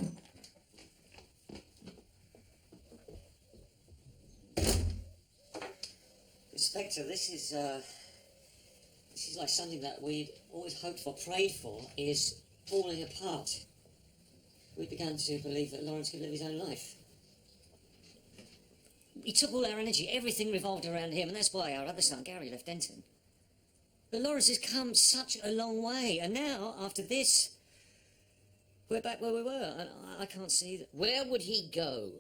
S12: Inspector, this is like something that we'd always hoped for, prayed for, is falling apart. We began to believe that Lawrence could live his own life.
S8: He took all our energy, everything revolved around him, and that's why our other son, Gary, left Denton. But Lawrence has come such a long way, and now, after this, we're back where we were, and I can't see that.
S2: Where would he go?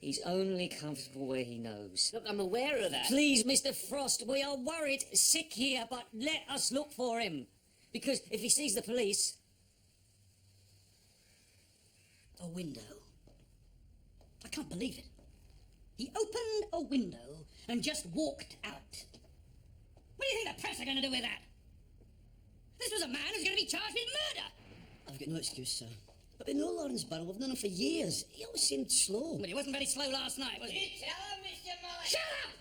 S8: He's only comfortable where he knows.
S2: Look, I'm aware of that.
S8: Please, Mr. Frost, we are worried, sick here, but let us look for him. Because if he sees the police...
S1: A window. I can't believe it. He opened a window and just walked out. What do you think the press are going to do with that? This was a man who's going to be charged with murder.
S4: I've got no excuse, sir. I've been know Lawrence Barrow. I've known him for years. He always seemed slow.
S1: But he wasn't very slow last night, was he?
S2: You tell him, Mr. Mullen.
S1: Shut up!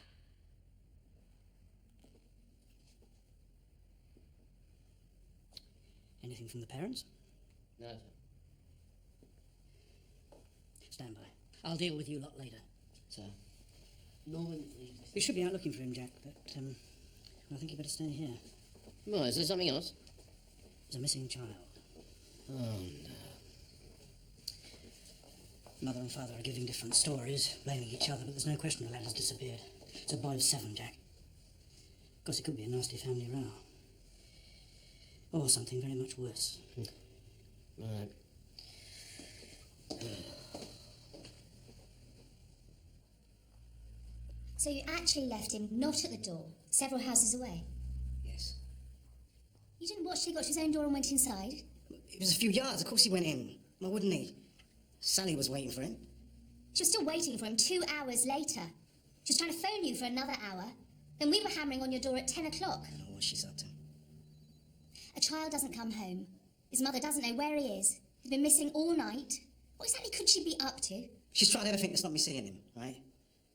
S1: Anything from the parents?
S2: No, sir.
S1: Stand by. I'll deal with you lot later.
S4: Sir, no one, please.
S1: You should be out looking for him, Jack, but I think you better stay here.
S2: Well, is there something else?
S1: There's a missing child.
S2: Oh, no.
S1: Mother and father are giving different stories, blaming each other, but there's no question the lad has disappeared. It's a boy of 7, Jack. Of course, it could be a nasty family row. Or something very much worse.
S2: Right.
S3: So you actually left him not at the door, several houses away?
S6: Yes.
S3: You didn't watch till he got to his own door and went inside?
S6: It was a few yards. Of course he went in. Why wouldn't he? Sally was waiting for him.
S3: She was still waiting for him 2 hours later. She was trying to phone you for another hour. Then we were hammering on your door at 10 o'clock.
S6: I don't know what she's up to.
S3: A child doesn't come home. His mother doesn't know where he is. He's been missing all night. What exactly could she be up to?
S6: She's tried everything to stop me seeing him, right?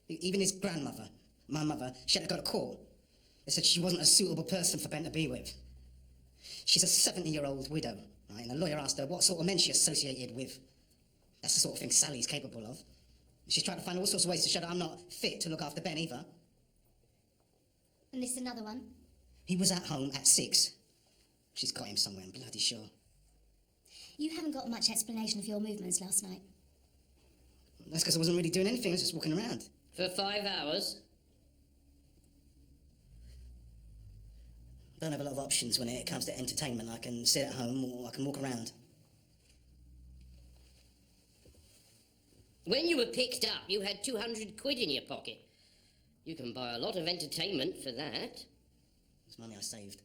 S6: Even his grandmother, my mother, she had to go to court. They said she wasn't a suitable person for Ben to be with. She's a 70-year-old widow, right? And the lawyer asked her what sort of men she associated with. That's the sort of thing Sally's capable of. She's tried to find all sorts of ways to show that I'm not fit to look after Ben either.
S3: And this is another one?
S6: He was at home at 6. She's got him somewhere, I'm bloody sure.
S3: You haven't got much explanation of your movements last night.
S6: That's because I wasn't really doing anything, I was just walking around.
S2: For 5 hours?
S6: I don't have a lot of options when it comes to entertainment. I can sit at home or I can walk around.
S2: When you were picked up, you had 200 quid in your pocket. You can buy a lot of entertainment for that.
S6: It's money I saved.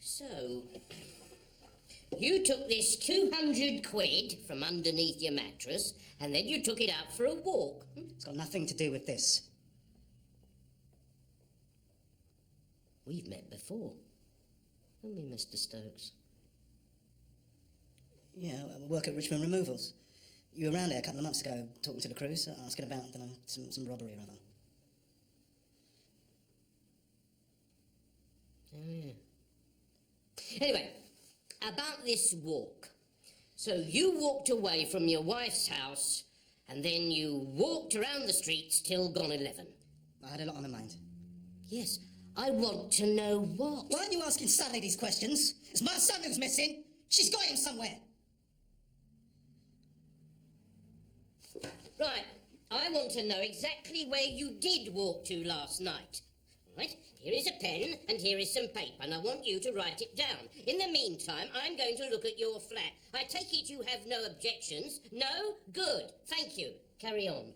S2: So, you took this 200 quid from underneath your mattress, and then you took it out for a walk.
S6: It's got nothing to do with this.
S2: We've met before, haven't we, Mr. Stokes?
S6: Yeah, I work at Richmond Removals. You were around there a couple of months ago talking to the crews, asking about some robbery or other.
S2: Oh, yeah. Anyway, about this walk. So you walked away from your wife's house, and then you walked around the streets till gone 11.
S6: I had a lot on my mind.
S2: Yes, I want to know what.
S6: Why aren't you asking Sally these questions? It's my son who's missing. She's got him somewhere.
S2: Right, I want to know exactly where you did walk to last night. Right, here is a pen and here is some paper, and I want you to write it down. In the meantime, I'm going to look at your flat. I take it you have no objections? No? Good. Thank you. Carry on.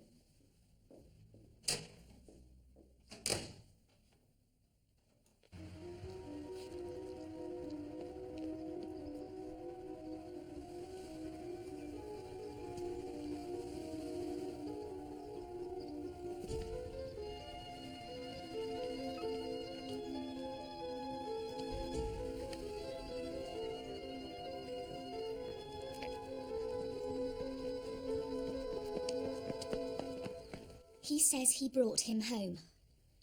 S3: He says he brought him home.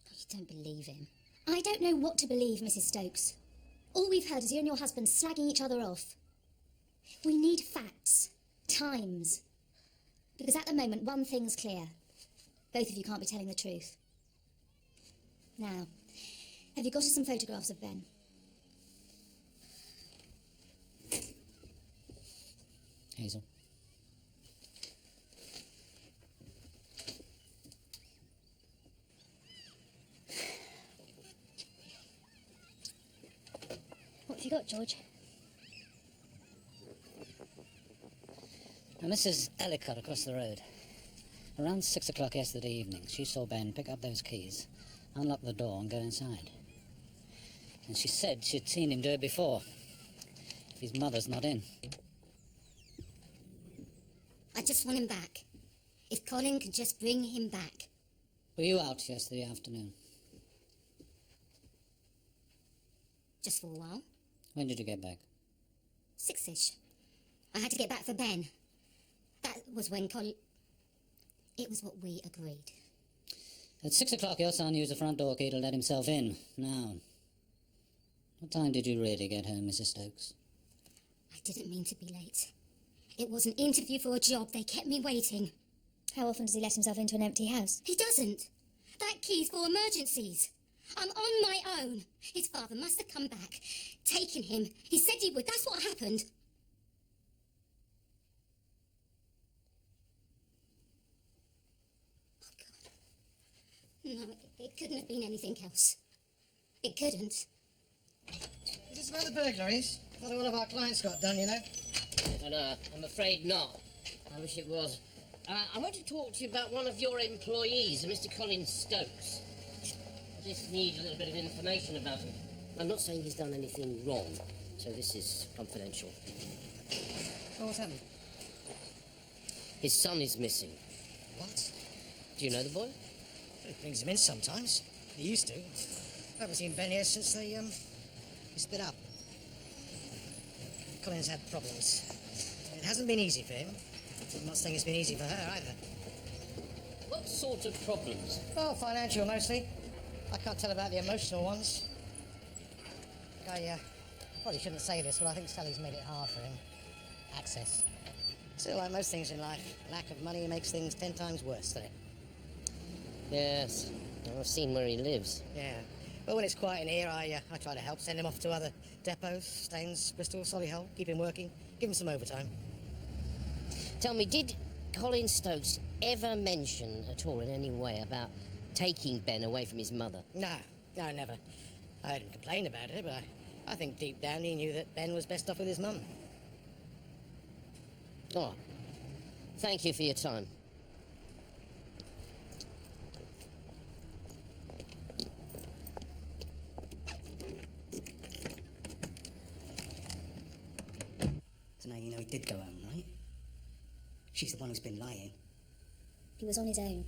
S7: You don't believe him.
S3: I don't know what to believe, Mrs. Stokes. All we've heard is you and your husband slagging each other off. We need facts. Times. Because at the moment, one thing's clear. Both of you can't be telling the truth. Now, have you got us some photographs of Ben?
S9: Hazel.
S3: What have you got, George?
S9: Now, Mrs. Ellicott across the road. Around 6 o'clock yesterday evening, she saw Ben pick up those keys, unlock the door and go inside. And she said she'd seen him do it before. If his mother's not in.
S7: I just want him back. If Colin could just bring him back.
S9: Were you out yesterday afternoon?
S7: Just for a while.
S9: When did you get back?
S7: 6-ish. I had to get back for Ben. That was when Colin... It was what we agreed.
S9: At 6 o'clock, your son used the front door key to let himself in. Now, what time did you really get home, Mrs. Stokes?
S7: I didn't mean to be late. It was an interview for a job. They kept me waiting.
S3: How often does he let himself into an empty house?
S7: He doesn't. That key's for emergencies. I'm on my own. His father must have come back, taken him. He said he would. That's what happened. Oh, God. No, it couldn't have been anything else. It couldn't.
S6: Is this about the burglaries? Another one of our clients got done, you know.
S2: I'm afraid not. I wish it was. I want to talk to you about one of your employees, Mr. Colin Stokes. I just need a little bit of information about him. I'm not saying he's done anything wrong, so this is confidential.
S6: Oh, what's happened?
S2: His son is missing.
S6: What?
S2: Do you know the boy?
S6: He brings him in sometimes. He used to. I haven't seen Ben here since they split up. Colin's had problems. It hasn't been easy for him. I'm not saying it's been easy for her either.
S2: What sort of problems?
S6: Oh, financial mostly. I can't tell about the emotional ones. I probably shouldn't say this, but I think Sally's made it hard for him. Access. Still, like most things in life, lack of money makes things 10 times worse, doesn't it?
S2: Yes, I've seen where he lives.
S6: Yeah. Well, when it's quiet in here, I try to help send him off to other depots, Staines, Bristol, Solihull, keep him working, give him some overtime.
S2: Tell me, did Colin Stokes ever mention at all in any way about taking Ben away from his mother?
S6: No, never. I heard him complain about it, but I think deep down he knew that Ben was best off with his mum.
S2: Oh, thank you for your time.
S4: So now you know he did go home, right? She's the one who's been lying.
S3: He was on his own.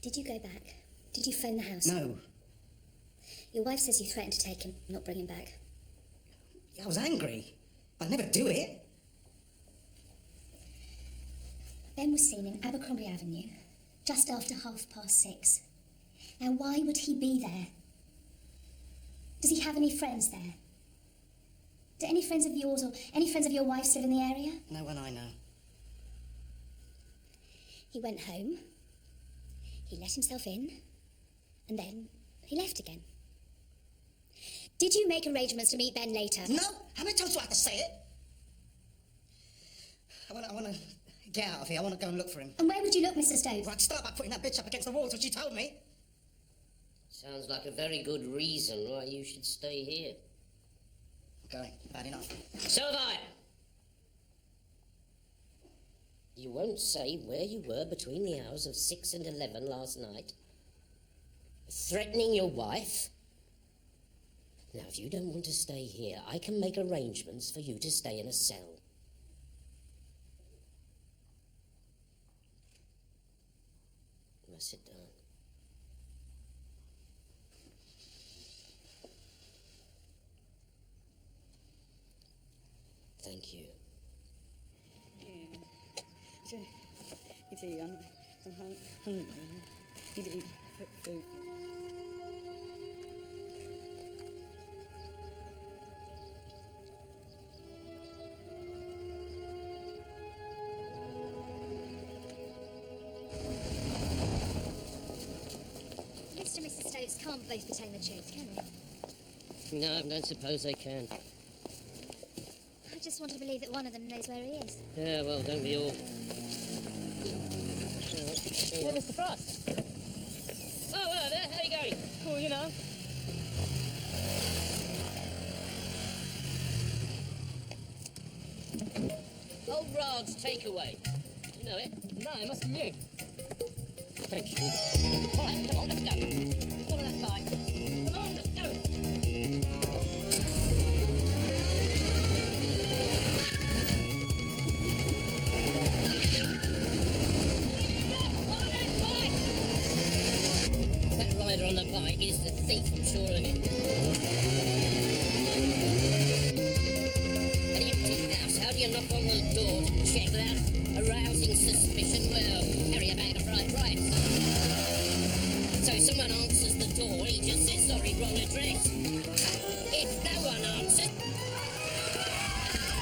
S3: Did you go back? Did you phone the house?
S4: No.
S3: Your wife says you threatened to take him, not bring him back.
S4: I was angry. I'd never do it.
S3: Ben was seen in Abercrombie Avenue just after 6:30. Now, why would he be there? Does he have any friends there? Do any friends of yours or any friends of your wife's live in the area?
S4: No one I know.
S3: He went home, he let himself in, and then he left again. Did you make arrangements to meet Ben later?
S4: No! How many times do I have to say it? I want to get out of here. I want to go and look for him.
S3: And where would you look, Mr. Stokes?
S4: Well, I'd start by putting that bitch up against the wall, that's what she told me.
S2: Sounds like a very good reason why you should stay here.
S4: Going. Bad enough.
S2: So have I. You won't say where you were between the hours of 6 and 11 last night? Threatening your wife? Now, if you don't want to stay here, I can make arrangements for you to stay in a cell. Now sit down. Thank you.
S6: If
S5: tea. I'm hungry. Need to eat food.
S3: Mr. and Mrs. Stokes can't both be telling the truth, can they?
S2: No, I don't suppose they can.
S3: I just want to believe that one of them knows where he is.
S2: Yeah, well, don't we all?
S5: Yeah, Mr. Frost.
S2: Oh, hello there. How you going?
S5: Cool, you know.
S2: Old Rod's takeaway. You know it?
S5: No, it must be you.
S2: Thank you. All right, come on, let's go. Follow that bike. Come on, let's go. That rider on the bike is the thief, I'm sure of it. An empty house, how do you knock on the door to check that? Arousing suspicion, well, carry a bag of fried rice. So if someone answers the door, he just says, sorry, wrong address. If no one answers,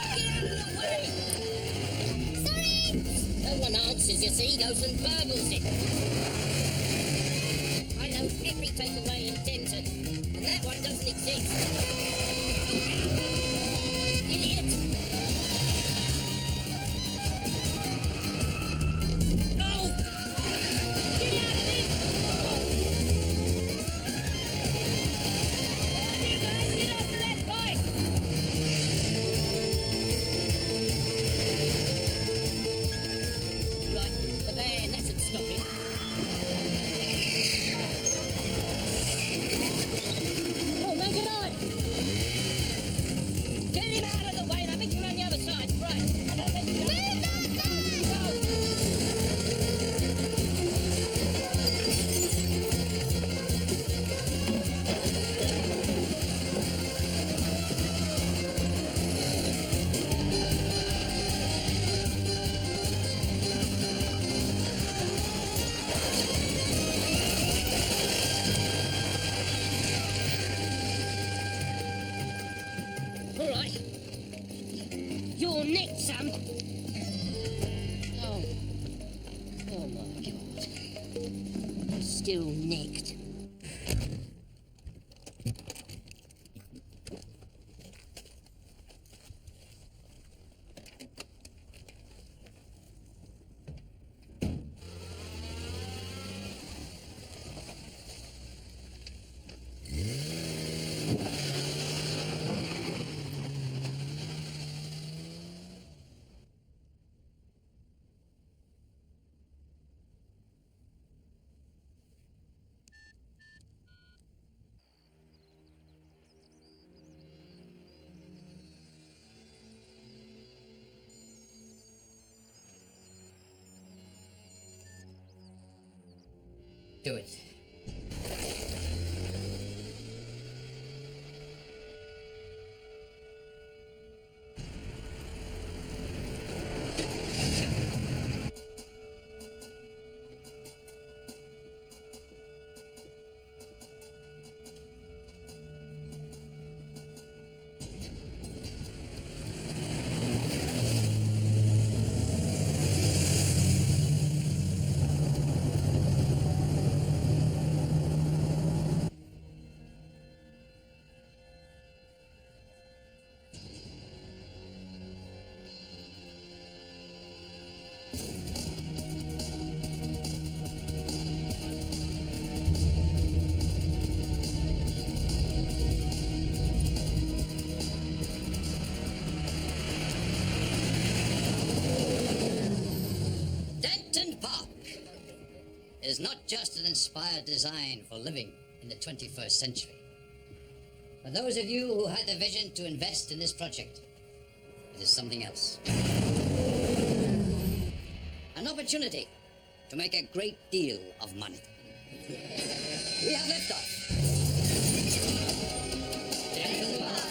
S2: get out of the way! Sorry! No one answers, you see, he goes and burgles it. I know every takeaway in Denton, and that one doesn't exist. Idiot! No! Get out of it! You guys, get off that bike! Right, the van, that should stop it. Oh, no, get on! Get him out of the way, I think you're on the other side. Right. All right. You're next, Sam. Oh. Oh, my God. I'm still nicked. Do it.
S9: Denton Park is not just an inspired design for living in the 21st century. For those of you who had the vision to invest in this project, it is something else. An opportunity to make a great deal of money. We have liftoff. Denton Park.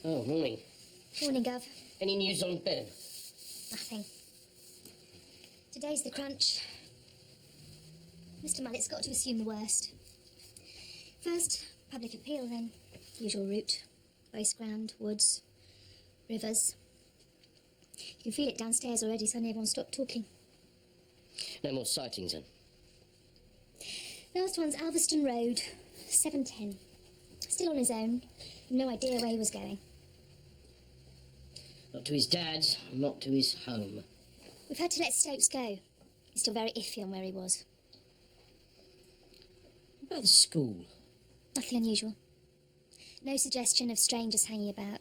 S2: Oh, morning.
S3: Morning, Gov.
S2: Any news on Ben?
S3: Nothing. Today's the crunch. Mr. Mullet's got to assume the worst. First, public appeal, then usual route. Base ground, woods, rivers. You can feel it downstairs already, suddenly everyone stopped talking.
S2: No more sightings, then?
S3: Last one's Alveston Road, 7:10. Still on his own. No idea where he was going.
S2: Not to his dad's, not to his home.
S3: We've had to let Stokes go. He's still very iffy on where he was.
S2: What about the school?
S3: Nothing unusual. No suggestion of strangers hanging about.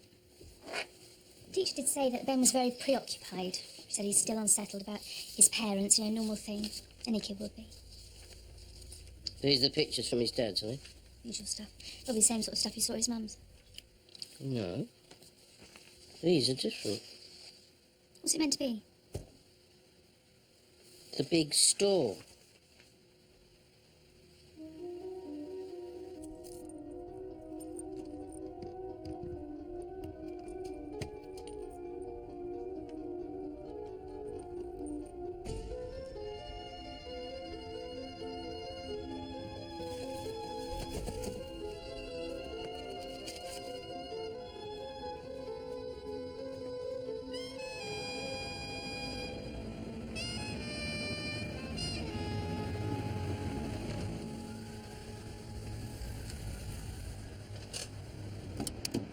S3: The teacher did say that Ben was very preoccupied. She said he's still unsettled about his parents, normal thing. Any kid would be.
S2: These are the pictures from his dad's, are they?
S3: Usual stuff. Probably the same sort of stuff you saw at his mum's.
S2: No. These are different.
S3: What's it meant to be?
S2: The big store.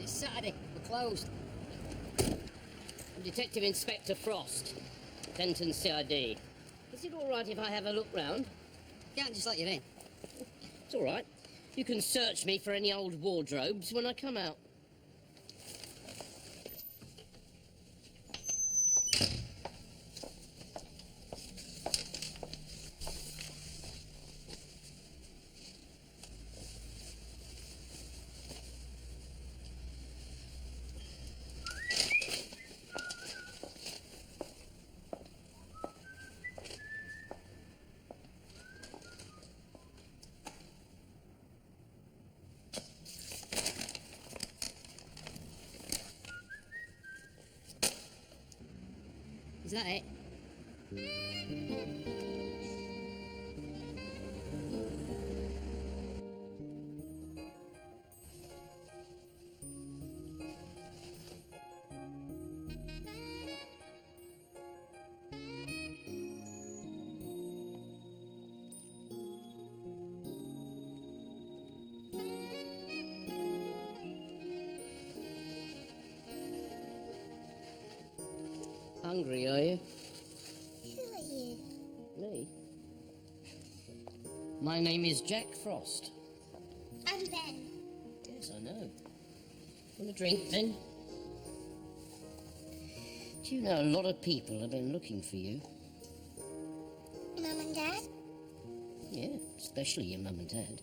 S2: Saturday. We're closed. I'm Detective Inspector Frost, Denton CID. Is it all right if I have a look round?
S4: Can't just let you in.
S2: It's all right. You can search me for any old wardrobes when I come out.
S4: Is that it?
S2: Hungry, are you?
S3: Who are you?
S2: Me? My name is Jack Frost.
S3: I'm Ben.
S2: Yes, I know. Want a drink, Ben? Do you know a lot of people have been looking for you?
S3: Mum and Dad?
S2: Yeah, especially your mum and dad.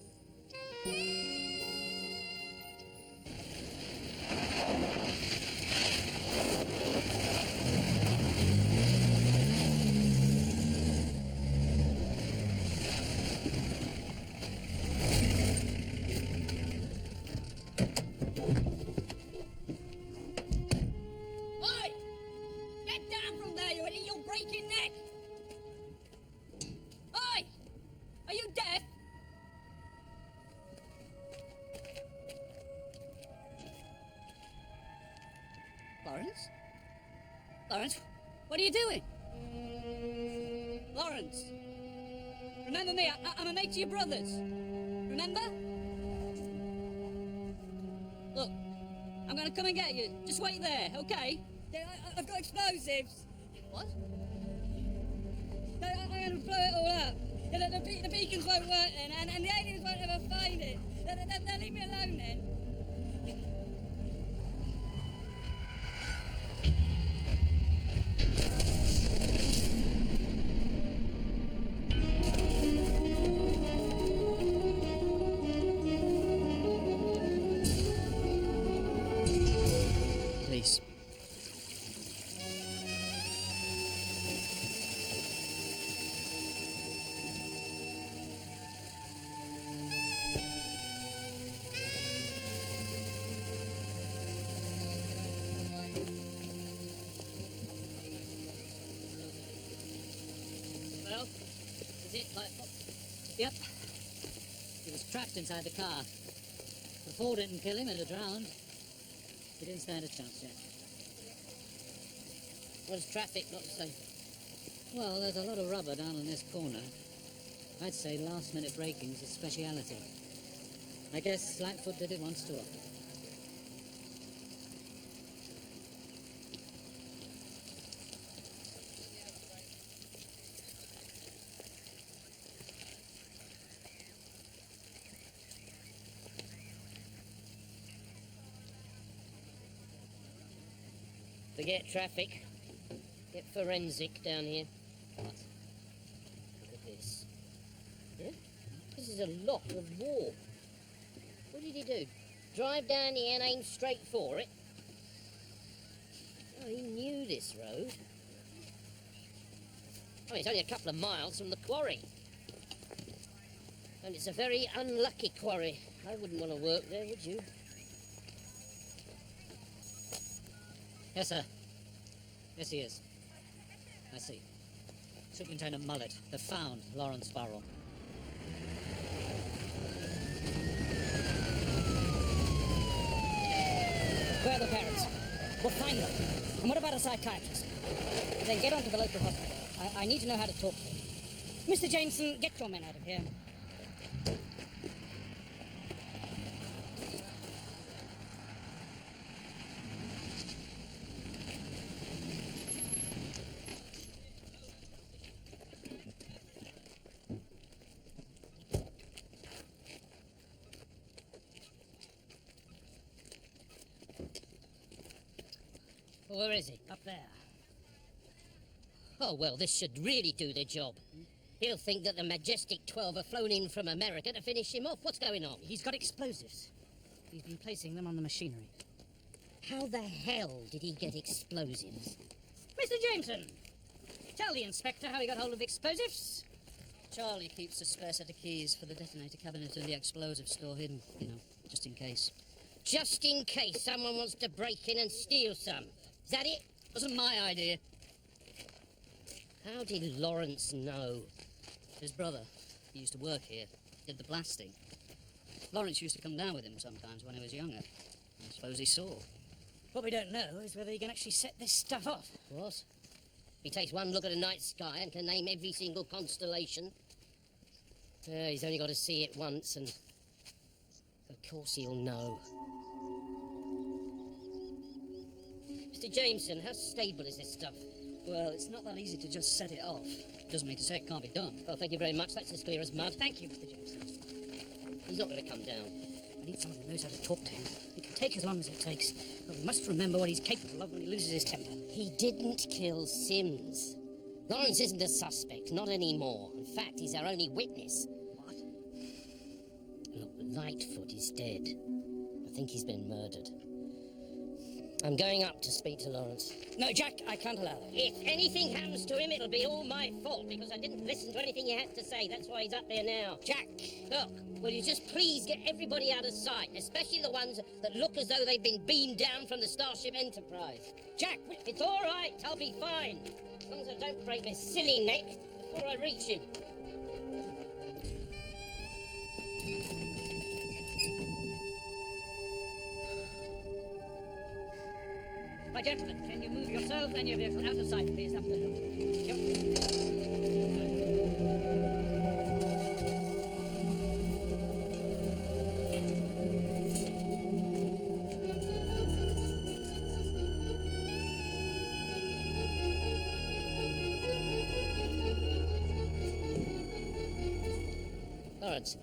S1: Lawrence, what are you doing? Lawrence! Remember me, I'm a mate to your brothers. Remember? Look, I'm gonna come and get you. Just wait there, okay? I've got explosives. What? I'm gonna blow it all up. The beacons won't work then, and the aliens won't ever find it. They'll leave me alone then.
S4: Please.
S9: Well, is it like... Yep. He was trapped inside the car. The fall didn't kill him, it'd have drowned. He didn't stand a chance, Jack.
S2: What's traffic got to say?
S9: Well, there's a lot of rubber down on this corner. I'd say last-minute braking's his speciality. I guess Slackfoot did it once too often.
S2: Forget traffic. Get forensic down here.
S9: What?
S2: Look at this. Yeah? This is a lot of war. What did he do? Drive down here and aim straight for it? Oh, he knew this road. Oh, it's only a couple of miles from the quarry. And it's a very unlucky quarry. I wouldn't want to work there, would you?
S9: Yes, sir. Yes, he is. I see. Superintendent Mullet. They've found Lawrence Burrell.
S1: Where are the parents? We'll find them. And what about a psychiatrist? Then get on to the local hospital. I need to know how to talk to them. Mr. Jameson, get your men out of here.
S2: Where is he?
S1: Up there.
S2: Oh, well, this should really do the job. He'll think that the Majestic 12 are flown in from America to finish him off. What's going on?
S1: He's got explosives. He's been placing them on the machinery.
S2: How the hell did he get explosives?
S1: Mr. Jameson, tell the inspector how he got hold of explosives.
S4: Charlie keeps a spare set of keys for the detonator cabinet and the explosive store hidden, you know, just in case.
S2: Just in case someone wants to break in and steal some. Is that it?
S4: Wasn't my idea.
S2: How did Lawrence know?
S4: His brother, he used to work here, did the blasting. Lawrence used to come down with him sometimes when he was younger. I suppose he saw.
S1: What we don't know is whether he can actually set this stuff off.
S2: What? He takes one look at a night sky and can name every single constellation. He's only got to see it once, and of course he'll know. Mr. Jameson, how stable is this stuff?
S4: Well, it's not that easy to just set it off. Doesn't mean to say it can't be done.
S2: Oh, thank you very much. That's as clear as mud.
S1: Thank you, Mr. Jameson.
S2: He's not going to come down.
S1: I need someone who knows how to talk to him. It can take as long as it takes, but we must remember what he's capable of when he loses his temper.
S2: He didn't kill Sims. Lawrence isn't a suspect, not anymore. In fact, he's our only witness.
S1: What?
S2: Look, Lightfoot is dead. I think he's been murdered. I'm going up to speak to Lawrence.
S1: No, Jack, I can't allow that.
S2: If anything happens to him, it'll be all my fault, because I didn't listen to anything he had to say. That's why he's up there now.
S1: Jack!
S2: Look, will you just please get everybody out of sight, especially the ones that look as though they've been beamed down from the Starship Enterprise.
S1: Jack!
S2: It's all right, I'll be fine. As long as I don't break my silly neck before I reach him.
S1: My gentlemen, can you move yourself and your vehicle out of sight, please, up the hill?
S2: Lawrence.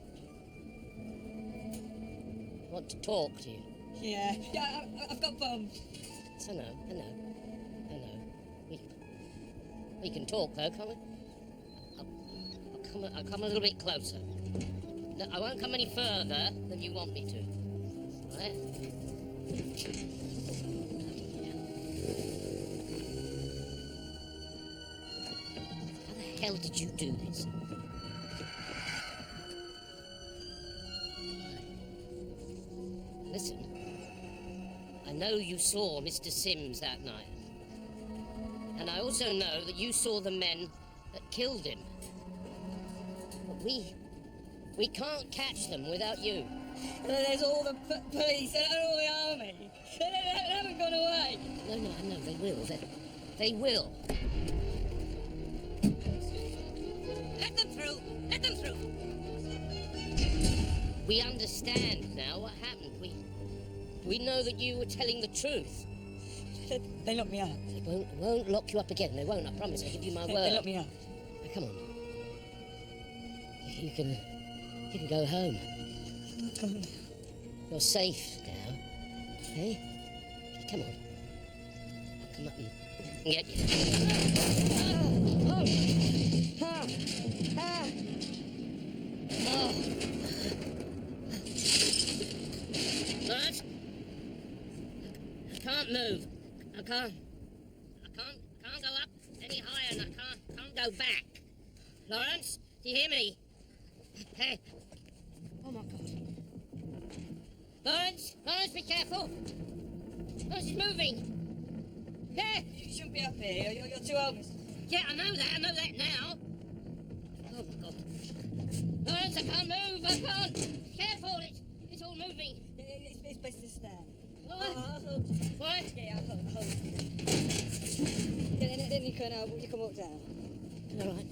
S2: I want to talk to you.
S5: Yeah, I've got bombs.
S2: I know. We can talk though, can't we? I'll come a little bit closer. No, I won't come any further than you want me to. Right? How the hell did you do this? Listen. I know you saw Mr. Sims that night. And I also know that you saw the men that killed him. But we can't catch them without you.
S5: There's all the police and all the army. They haven't gone away.
S2: No, I know, they will. They will. Let them through! Let them through! We understand now what happened. We know that you were telling the truth.
S5: They locked me up.
S2: They won't lock you up again. They won't, I promise. I give you my word.
S5: They locked me up.
S2: Now, come on. You can go home.
S5: Come on.
S2: You're safe now. Okay? Come on. I'll come up and get you. Lawrence? I can't move. I can't go up any higher, and I can't go back. Lawrence, do you hear me? Hey. Oh my God. Lawrence, be careful. Lawrence is moving. Yeah.
S5: You shouldn't be up here. You're too old.
S2: Yeah, I know that now. Oh my God. Lawrence, I can't move. I can't. Careful, it's all moving.
S5: It's best to stand.
S2: What?
S5: Yeah, I'll hold. Then you can walk down.
S2: All right.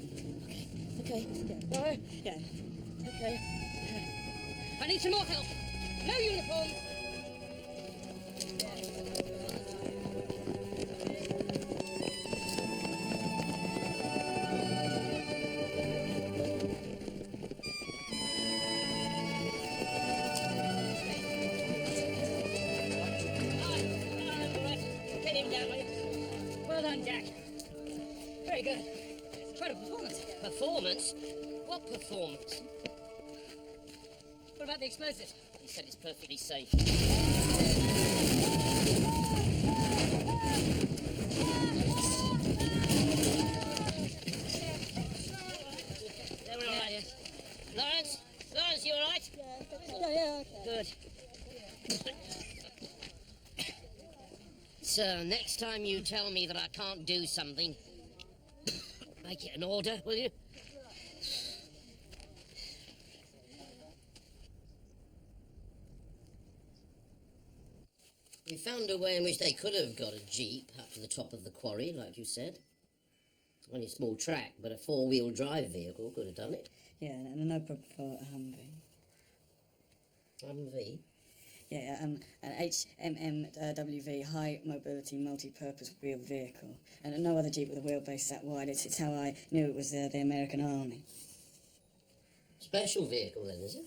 S2: Okay.
S5: Yeah. All right? Yeah.
S2: Okay. I need some more help. No uniform. Get him down, will you? Well done, Jack. Very good. Quite a performance. Performance? What performance? What about the explosives? He said it's perfectly safe. They're all right, yes. Lawrence, you all right?
S5: Yeah, okay.
S2: Good. So, next time you tell me that I can't do something, make it an order, will you? We found a way in which they could have got a jeep up to the top of the quarry, like you said. Only a small track, but a four-wheel drive vehicle could have done it.
S5: Yeah, and no problem for a Humvee.
S2: Humvee?
S5: Yeah, an HMMWV, High Mobility Multi-Purpose Wheeled Vehicle. And no other Jeep with a wheelbase that wide. It's how I knew it was the American Army.
S2: Special vehicle then, is it?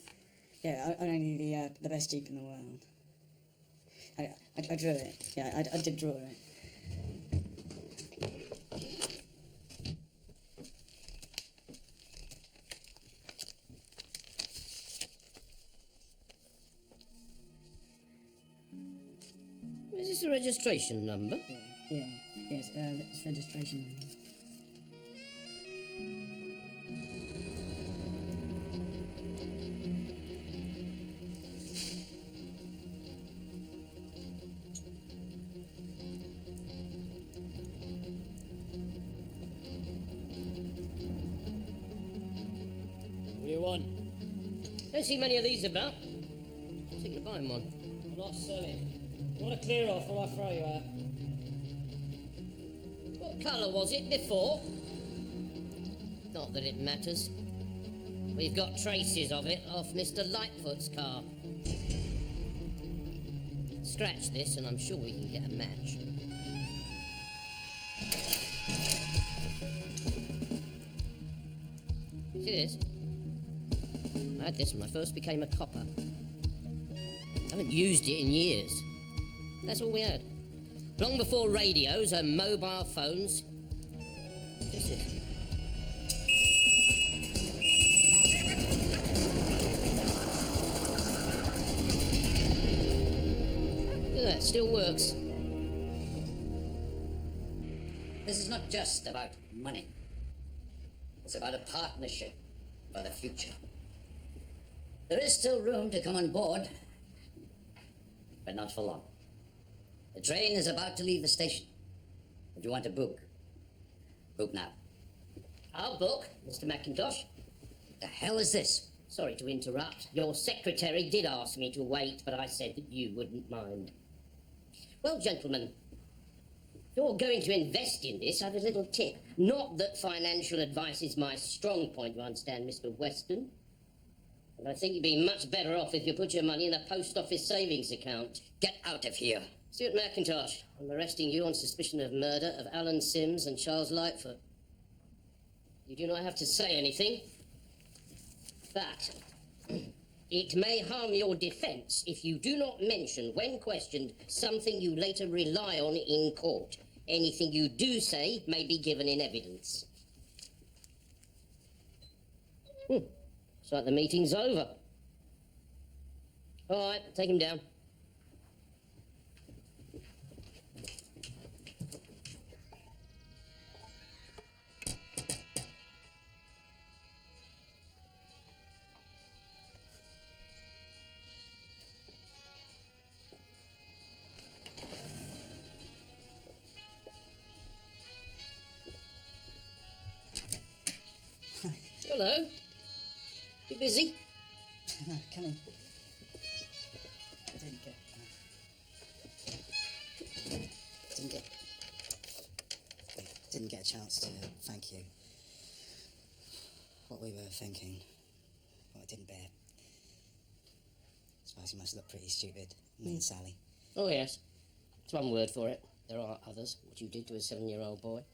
S5: Yeah, only the best Jeep in the world. I drew it. Yeah, I did draw it.
S2: Is this a registration number?
S5: Yes, it's registration number.
S2: What do you want? Don't see many of these about. I think you're buying one.
S6: I'm not selling. You want to clear off or I'll throw you out.
S2: What colour was it before? Not that it matters. We've got traces of it off Mr. Lightfoot's car. Scratch this and I'm sure we can get a match. See this? I had this when I first became a copper. I haven't used it in years. That's all we had. Long before radios and mobile phones. What's this? Look at that, still works.
S9: This is not just about money. It's about a partnership for the future. There is still room to come on board, but not for long. The train is about to leave the station. If you want to book now.
S2: I'll book, Mr. McIntosh.
S9: The hell is this?
S2: Sorry to interrupt. Your secretary did ask me to wait, but I said that you wouldn't mind. Well, gentlemen, if you're going to invest in this, I have a little tip. Not that financial advice is my strong point, you understand, Mr. Weston. But I think you'd be much better off if you put your money in a post office savings account.
S9: Get out of here.
S2: Stuart McIntosh, I'm arresting you on suspicion of murder of Alan Sims and Charles Lightfoot. You do not have to say anything, but it may harm your defence if you do not mention, when questioned, something you later rely on in court. Anything you do say may be given in evidence. It's like the meeting's over. All right, take him down. Hello. You busy?
S4: No, come in. Didn't get a chance to thank you. What we were thinking, what I didn't bear. I suppose you must look pretty stupid, me and Sally.
S2: Oh, yes. It's one word for it. There are others, what you did to a 7-year-old boy.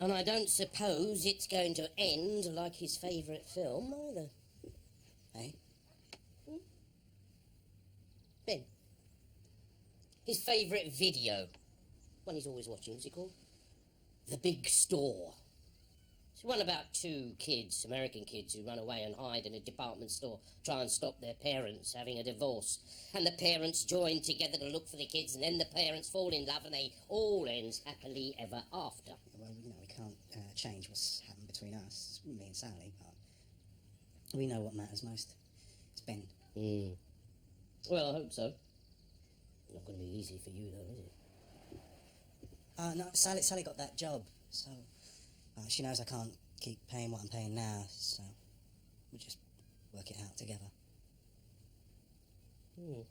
S2: And I don't suppose it's going to end like his favourite film, either.
S4: Eh?
S2: Ben. His favourite video. One he's always watching, what's it called? The Big Store. It's one about 2 kids, American kids, who run away and hide in a department store, try and stop their parents having a divorce. And the parents join together to look for the kids, and then the parents fall in love, and they all ends happily ever after.
S4: Well, you know, we can't change what's happened between us, me and Sally, but we know what matters most. It's Ben.
S2: Well, I hope so. Not going to be easy for you, though, is it?
S4: No, Sally got that job, so she knows I can't keep paying what I'm paying now, so we'll just work it out together.
S2: Do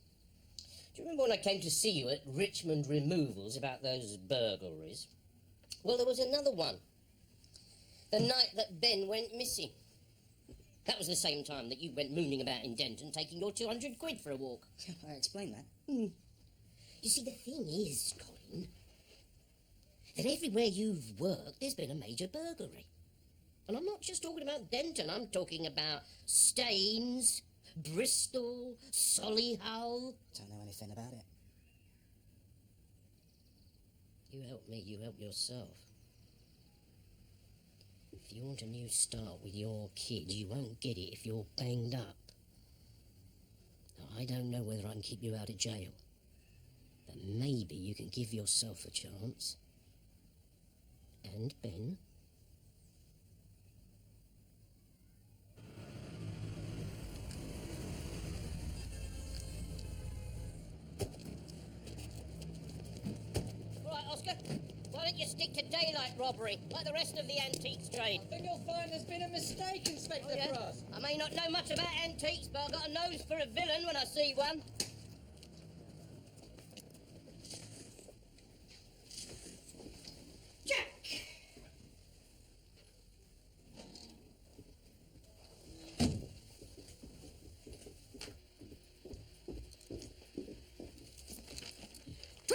S2: you remember when I came to see you at Richmond Removals about those burglaries? Well, there was another one. The night that Ben went missing. That was the same time that you went mooning about in Denton, taking your 200 quid for a walk.
S4: I explained that.
S2: You see, the thing is, Colin, that everywhere you've worked, there's been a major burglary. And I'm not just talking about Denton, I'm talking about Staines, Bristol, Solihull.
S4: Don't know anything about it.
S2: You help me, you help yourself. If you want a new start with your kid, you won't get it if you're banged up. Now, I don't know whether I can keep you out of jail, but maybe you can give yourself a chance. And Ben. All right, Oscar. Why don't you stick to daylight robbery, like the rest of the antiques trade?
S6: I think you'll find there's been a mistake, Inspector Frost.
S2: I may not know much about antiques, but I've got a nose for a villain when I see one.
S7: Joe!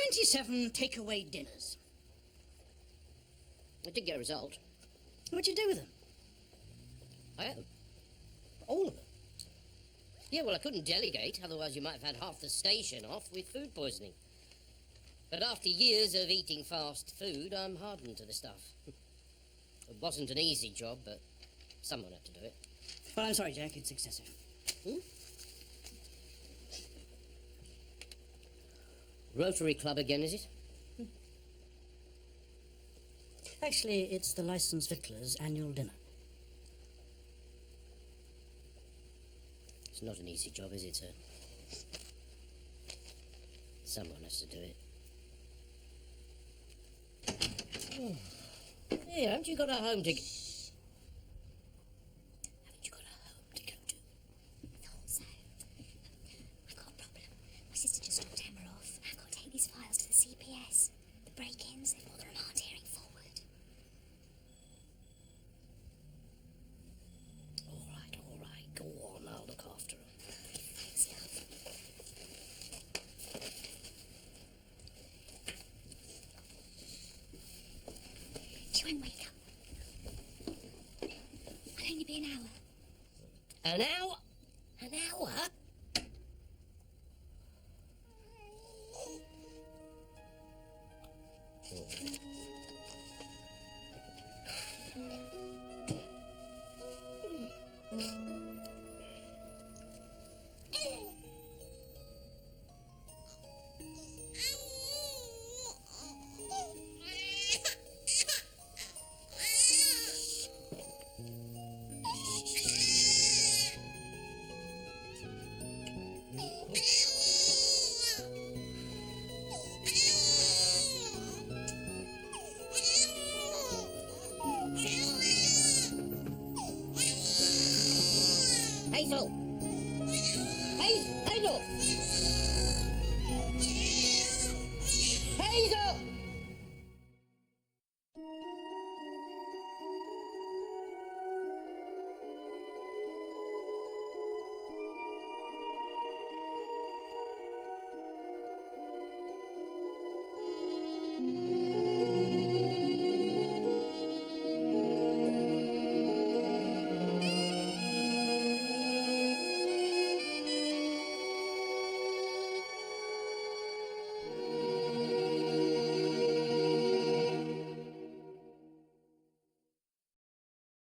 S1: 27 takeaway dinners.
S2: I did get a result.
S1: What'd you do with them?
S2: I had them. All of them. Yeah, well, I couldn't delegate, otherwise you might have had half the station off with food poisoning. But after years of eating fast food, I'm hardened to the stuff. It wasn't an easy job, but someone had to do it.
S1: Well, I'm sorry, Jack, it's excessive.
S2: Rotary Club again, is it?
S1: Actually, it's the Licensed Victualers' annual dinner.
S2: It's not an easy job, is it, sir? Someone has to do it. Hey, haven't you got a home to... Haven't you got a home to go to?
S3: Thought so. I've got a problem. My sister just dropped Emma off. I've got to take these files to the CPS. The break-ins, they've got the remand hearing forward.
S2: All right. Go on, I'll look after them.
S3: Thanks, love. She won't wake up. I'll only be an hour.
S2: An hour? An hour? Hazel! Hazel!